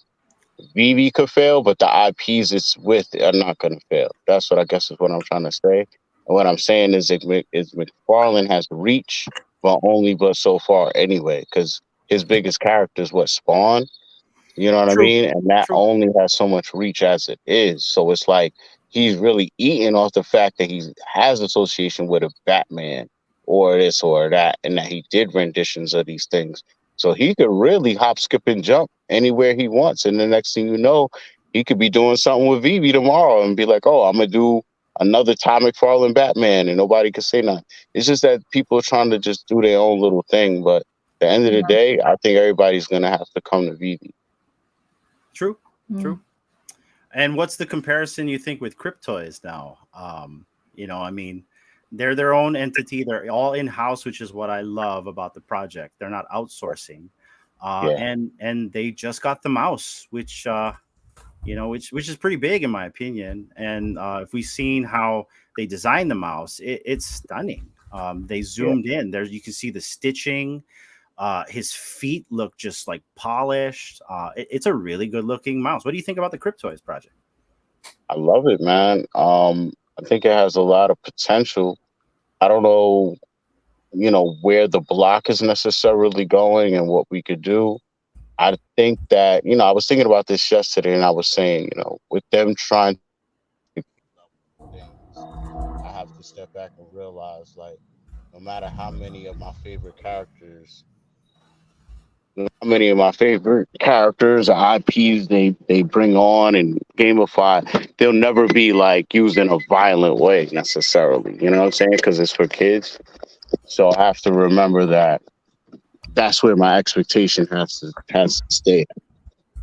Vivi could fail, but the IPs it's with are not going to fail. That's what I guess is what I'm trying to say. And what I'm saying is, is McFarlane has reach, but only but so far anyway, because his biggest character is what Spawn. You know what I True, mean? And that true. only has so much reach as it is. So it's like he's really eating off the fact that he has association with a Batman or this or that, and that he did renditions of these things. So he could really hop, skip, and jump anywhere he wants. And the next thing you know, he could be doing something with Vivi tomorrow and be like, oh, I'm going to do another Tom McFarlane Batman, and nobody could say nothing. It's just that people are trying to just do their own little thing. But at the end of the Yeah. day, I think everybody's going to have to come to Vivi. True, Mm. true. And what's the comparison you think with Cryptoys now? I mean, they're their own entity. They're all in house, which is what I love about the project. They're not outsourcing, Yeah. and they just got the mouse, which is pretty big in my opinion. And if we've seen how they designed the mouse, it's stunning. They Yeah. zoomed in there. You can see the stitching. His feet look just like polished. It's a really good looking mouse. What do you think about the Cryptoys project? I love it, man. I think it has a lot of potential. I don't know, where the block is necessarily going and what we could do. I think that, I was thinking about this yesterday and I was saying, with them trying to things, I have to step back and realize like no matter how many of my favorite characters or IPs they bring on and gamify, they'll never be like used in a violent way necessarily. You know what I'm saying? Because it's for kids. So I have to remember that that's where my expectation has to stay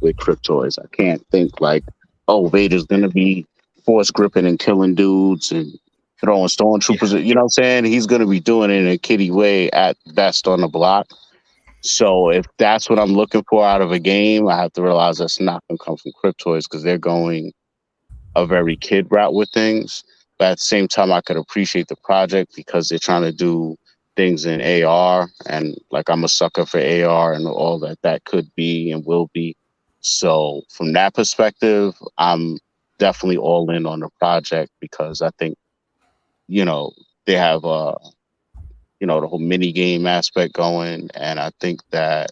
with Cryptoids. I can't think like, oh, Vader's gonna be force gripping and killing dudes and throwing Yeah, stormtroopers. You know what I'm saying? He's gonna be doing it in a kiddie way at best on the block. So if that's what I'm looking for out of a game, I have to realize that's not going to come from Cryptoids because they're going a very kid route with things. But at the same time, I could appreciate the project because they're trying to do things in AR, and like I'm a sucker for AR and all that could be and will be. So from that perspective, I'm definitely all in on the project because I think you know they have the whole mini game aspect going, and I think that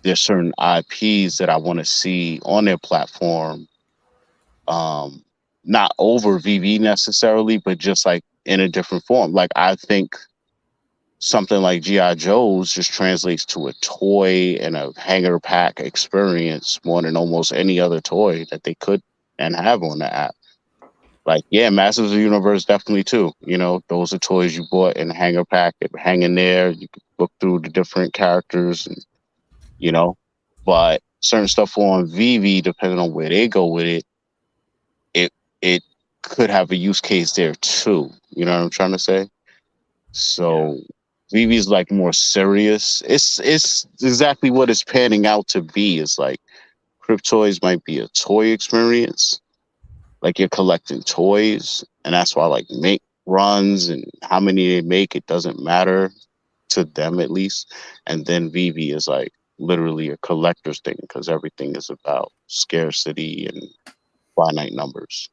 there's certain IPs that I want to see on their platform. Um, Not over VV necessarily, but just like in a different form. Like I think something like GI Joe's just translates to a toy and a hanger pack experience more than almost any other toy that they could and have on the app. Like, yeah, Masters of the Universe definitely too. Those are toys you bought in a hanger pack, that hang in there. You could look through the different characters and you know. But certain stuff on Vivi, depending on where they go with it, it it could have a use case there too. You know what I'm trying to say? yeah. So Vivi's like more serious. It's exactly what it's panning out to be. It's like Cryptoys might be a toy experience, like you're collecting toys, and that's why like make runs and how many they make, it doesn't matter to them at least. And then VV is like literally a collector's thing because everything is about scarcity and finite numbers.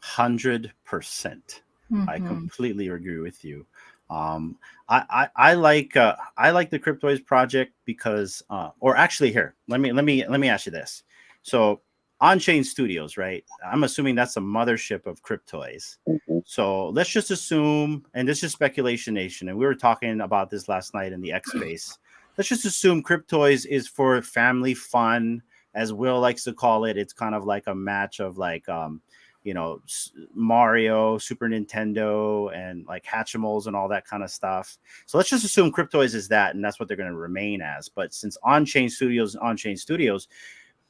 100%. I Mhm. completely agree with you. I like the Cryptoids project because, or actually, here, let me ask you this. So, On Chain Studios, right? I'm assuming that's a mothership of Cryptoids. Mhm. So let's just assume, and this is speculation nation, and we were talking about this last night in the X space. Let's just assume Cryptoids is for family fun, as Will likes to call it. It's kind of like a match of like Mario, Super Nintendo, and like Hatchimals and all that kind of stuff. So let's just assume Cryptoids is that, and that's what they're going to remain as. But since On Chain Studios,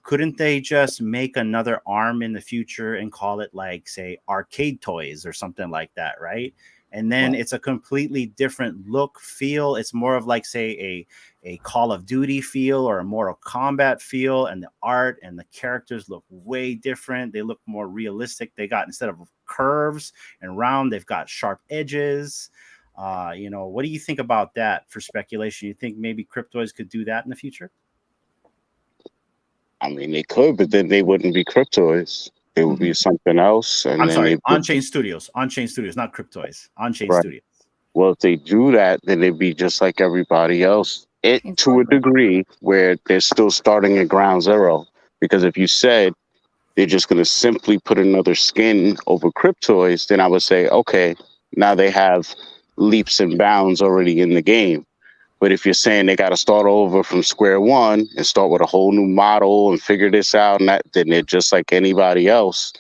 couldn't they just make another arm in the future and call it like, say, Arcade Toys or something like that, right? And then Right. it's a completely different look, feel. It's more of like, say, a Call of Duty feel or a Mortal Kombat feel, and the art and the characters look way different. They look more realistic. They got, instead of curves and round, they've got sharp edges. What do you think about that for speculation? You think maybe Cryptoids could do that in the future? I mean, they could, but then they wouldn't be Cryptoids. They would be something else, and I'm then sorry, they would. On Chain Studios, not Cryptoids. On Chain Right. Studios. Well, if they do that, then they'd be just like everybody else. It to a Exactly. degree where they're still starting at ground zero. Because if you said they're just going to simply put another skin over Cryptoids, then I would say, okay, now they have leaps and bounds already in the game. But if you're saying they got to start over from square one and start with a whole new model and figure this out, and that, then they're just like anybody else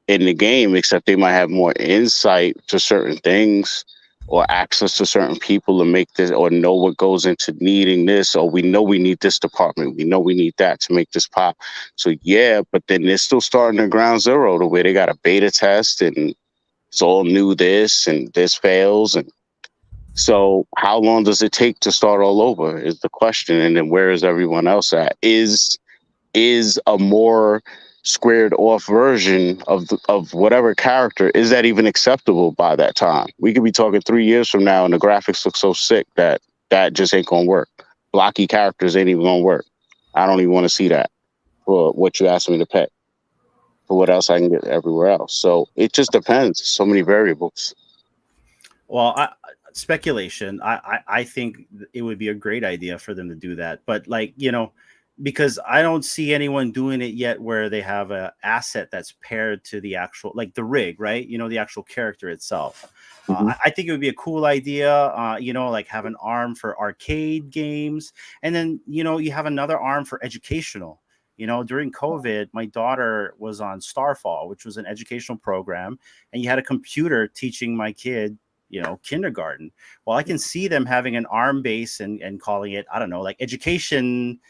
in the game, except they might have more insight to certain things or access to certain people to make this or know what goes into needing this, or we know we need this department, we know we need that to make this pop. So yeah, but then they're still starting at ground zero to where they got a beta test and it's all new this and this fails. And so how long does it take to start all over is the question. And then where is everyone else at? Is a more squared off version of whatever character, is that even acceptable by that time? We could be talking 3 years from now and the graphics look so sick that that just ain't gonna work. Blocky characters ain't even gonna work. I don't even want to see that for what you asked me to pay for what else I can get everywhere else. So it just depends. So many variables. Well, speculation. I think it would be a great idea for them to do that, but like because I don't see anyone doing it yet, where they have a asset that's paired to the actual, like the rig, right? The actual character itself. Hmm. I think it would be a cool idea. Like have an arm for arcade games, and then you have another arm for educational. During COVID, my daughter was on Starfall, which was an educational program, and you had a computer teaching my kid kindergarten. Well, I can see them having an arm base and calling it, I don't know, like education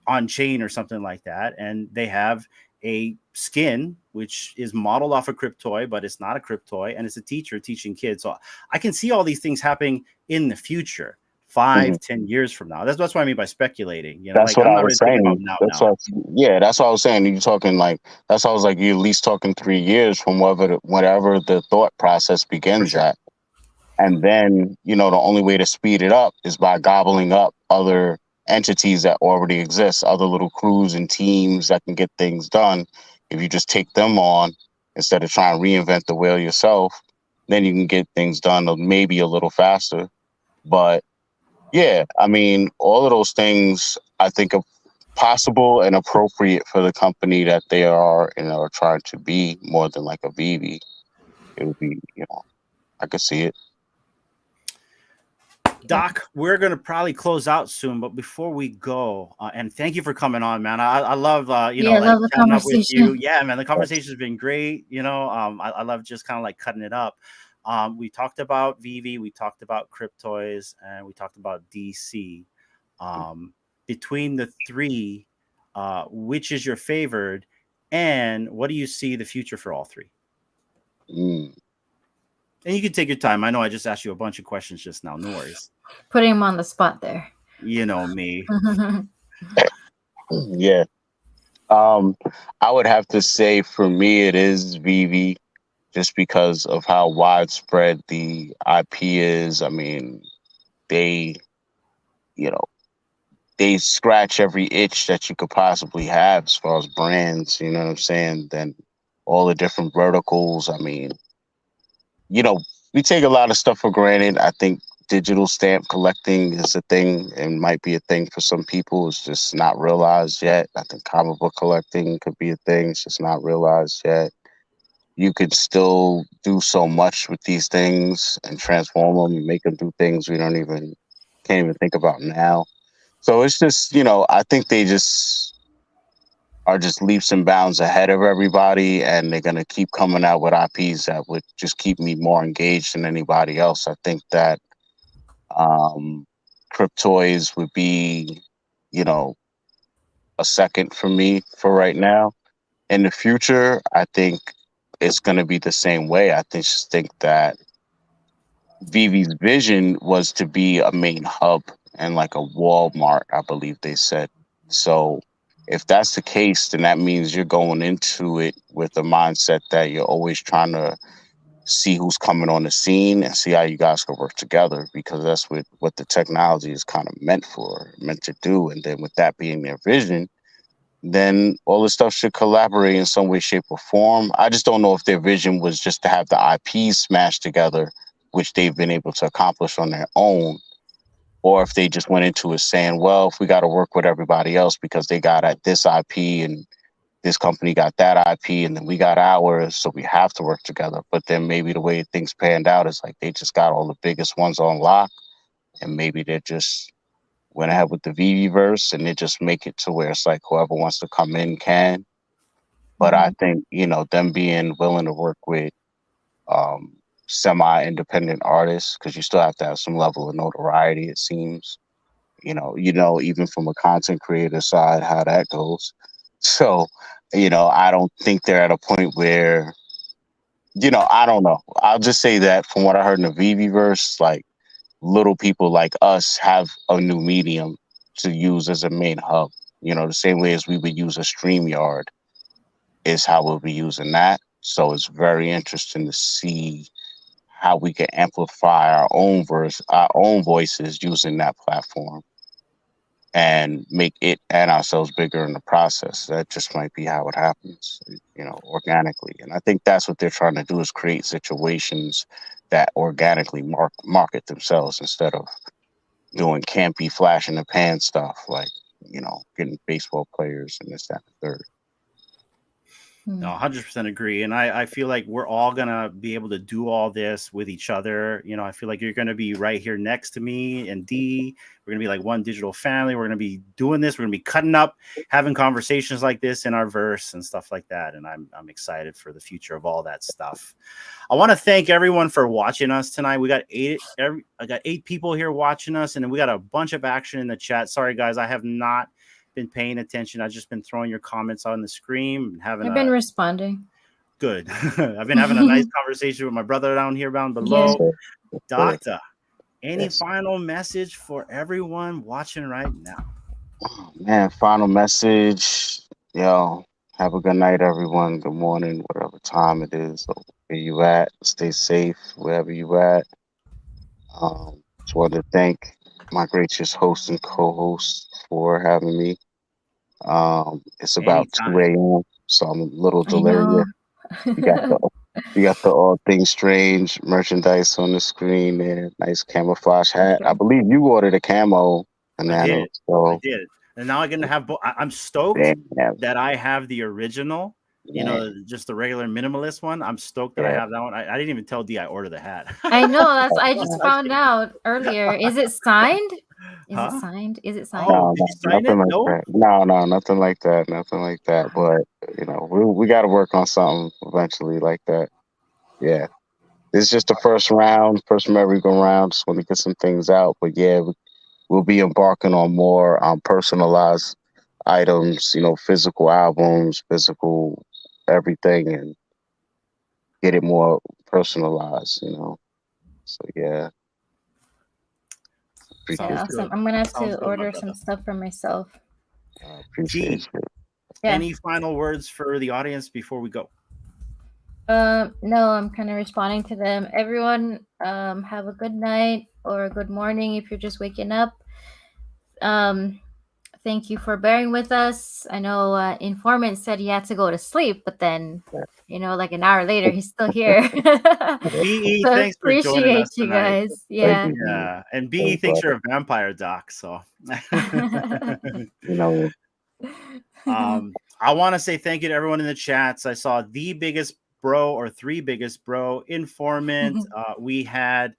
on chain or something like that. And they have a skin which is modeled off a Cryptoy, but it's not a Cryptoy, and it's a teacher teaching kids. So I can see all these things happening in the future, Hmm. 5-10 years from now. That's what I mean by speculating. That's Like what I'm I not was really thinking about saying. now. That's what, yeah, that's what I was saying. You're talking like, that's why I was like, you're at least talking 3 years from whatever the thought process For begins sure. at. And then, the only way to speed it up is by gobbling up other entities that already exist, other little crews and teams that can get things done. If you just take them on instead of trying to reinvent the wheel yourself, then you can get things done maybe a little faster. But yeah, I mean, all of those things I think are possible and appropriate for the company that they are and are trying to be, more than like a VV. It would be, I could see it. Doc, we're going to probably close out soon, but before we go, and thank you for coming on, man. I love, Yeah, I like love the chatting up with you. conversation. Yeah, man, the conversation has been great. I love just kind of like cutting it up. We talked about VV, we talked about Cryptoys, and we talked about DC. Um, Between the three, which is your favorite, and what do you see the future for all three? Mm. And you can take your time. I know I just asked you a bunch of questions just now. No worries. Putting him on the spot there. You know me. Yeah. I would have to say for me it is Vivi, just because of how widespread the IP is. I mean, they, you know, they scratch every itch that you could possibly have as far as brands, you know what I'm saying? Then all the different verticals. I mean, you know, we take a lot of stuff for granted. I think digital stamp collecting is a thing and might be a thing for some people. It's just not realized yet. I think comic book collecting could be a thing. It's just not realized yet. You could still do so much with these things and transform them and make them do things we don't even can't even think about now. So it's just, I think they just are just leaps and bounds ahead of everybody, and they're gonna keep coming out with IPs that would just keep me more engaged than anybody else. I think that um, Cryptoys would be, you know, a second for me for right now. In the future, I think it's gonna be the same way. Just think that Vivi's vision was to be a main hub and like a Walmart, I believe they said. So if that's the case, then that means you're going into it with a mindset that you're always trying to see who's coming on the scene and see how you guys can work together, because that's what the technology is kind of meant to do. And then with that being their vision, then all the stuff should collaborate in some way, shape, or form. I just don't know if their vision was just to have the IPs smashed together, which they've been able to accomplish on their own, or if they just went into it saying, well, if we got to work with everybody else because they got at this IP and this company got that IP and then we got ours, so we have to work together. But then maybe the way things panned out is like they just got all the biggest ones on lock, and maybe they're just went ahead with the VV verse and they just make it to where it's like whoever wants to come in can. But I Mhm. think, them being willing to work with um, semi independent artists, because you still have to have some level of notoriety, it seems. Even from a content creator side, how that goes. So, I don't think they're at a point where, I don't know. I'll just say that from what I heard in the VV verse, like little people like us have a new medium to use as a main hub. The same way as we would use a StreamYard is how we'll be using that. So it's very interesting to see how we can amplify our own voices using that platform and make it and ourselves bigger in the process. That just might be how it happens, organically. And I think that's what they're trying to do, is create situations that organically market themselves instead of doing campy flash in the pan stuff like, getting baseball players and this, that, and the third. No, Hmm. 100% agree. And I feel like we're all going to be able to do all this with each other. I feel like you're going to be right here next to me and D. We're going to be like one digital family. We're going to be doing this. We're going to be cutting up, having conversations like this in our verse and stuff like that. And I'm excited for the future of all that stuff. I want to thank everyone for watching us tonight. I got 8 people here watching us, and then we got a bunch of action in the chat. Sorry, guys, I have not been paying attention. I've just been throwing your comments on the screen, having I've a been responding. good. I've been having a nice conversation with my brother down here, down Yeah. below. So, uh, Doctor, any yes. final message for everyone watching right now? Oh, man, final message. Yo, have a good night, everyone. Good morning, whatever time it is. Or where you at? Stay safe wherever you at. Just wanted to thank my gracious host and co-host for having me. It's about 2 Anytime. a.m., so I'm a little I know. delirious. You got the you got the All Things Strange merchandise on the screen there. Nice camouflage hat. I Okay. believe you ordered a camo, I Banana. did. I So did. And now I'm gonna have I'm stoked damn, that I have the original, man, just the regular minimalist one. I'm stoked that I yeah. have that one. I didn't even tell D I ordered the hat. I know. That's I just Uh, found out earlier. Is it signed? Is it Huh? signed? Is it signed? Oh, No, did no, you sign nothing it? like No. that. No, nothing like that. Nothing like that. But we got to work on something eventually like that. Yeah. It's just the first round, first merry-go-round. Just want to get some things out. But yeah, we'll be embarking on more personalized items, physical albums, physical everything, and get it more personalized. So yeah, Yeah, Sounds appreciate you. awesome. good. I'm gonna have Sounds to good, my order some brother. stuff for myself. Appreciate D, you. Yeah. Any final words for the audience before we go? No, I'm kind of responding to them. Everyone, have a good night or a good morning if you're just waking up. Thank you for bearing with us. I know Informant said he had to go to sleep, but then, like an hour later, he's still here. BE, So thanks for joining appreciate us you tonight. guys. Yeah. Yeah, and BE thinks you're a vampire, Doc. So, I want to say thank you to everyone in the chats. I saw the biggest bro or three biggest bro, Informant. We had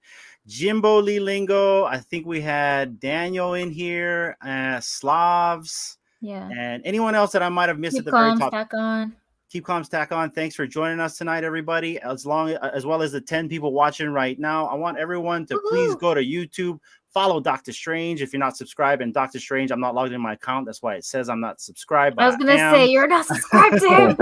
Jimbo Lilingo. I think we had Daniel in here, Slavs, Yeah. and anyone else that I might have missed Keep at the very calm, top. stack on. Keep calm, stack on. Thanks for joining us tonight, everybody. As well as the 10 people watching right now, I want everyone to please go to YouTube, follow Dr. Strange if you're not subscribed. And Dr. Strange, I'm not logged in my account. That's why it says I'm not subscribed. But I was gonna say you're not subscribed to him.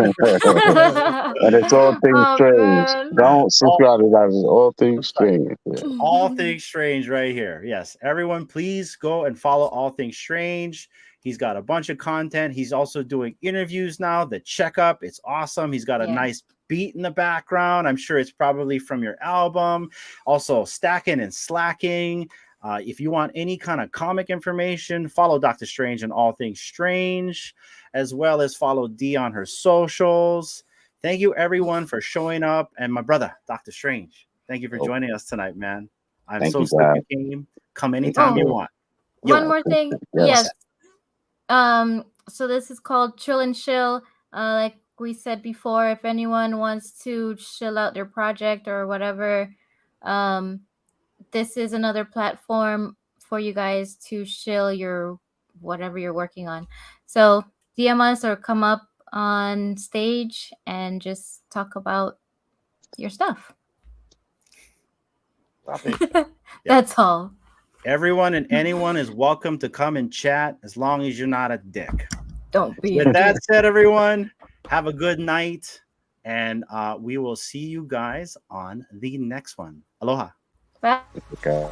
And it's all things strange. Man. Don't subscribe to that. It's all things strange. All Things Strange right here. Yes, everyone, please go and follow All Things Strange. He's got a bunch of content. He's also doing interviews now. The Checkup, it's awesome. He's got a nice beat in the background. I'm sure it's probably from your album. Also, Stacking and Slacking. If you want any kind of comic information, follow Dr. Strange and All Things Strange, as well as follow Dee on her socials. Thank you, everyone, for showing up. And my brother, Dr. Strange, thank you for joining us tonight, man. I'm so stoked you came. Come anytime you want. One more thing. Yes. So this is called Chill and Shill. Like we said before, if anyone wants to chill out their project or whatever, this is another platform for you guys to shill your whatever you're working on. So DM us or come up on stage and just talk about your stuff. That's all. Everyone and anyone is welcome to come and chat as long as you're not a dick. Don't be. With that said, everyone, have a good night, and we will see you guys on the next one. Aloha. Bye. Okay.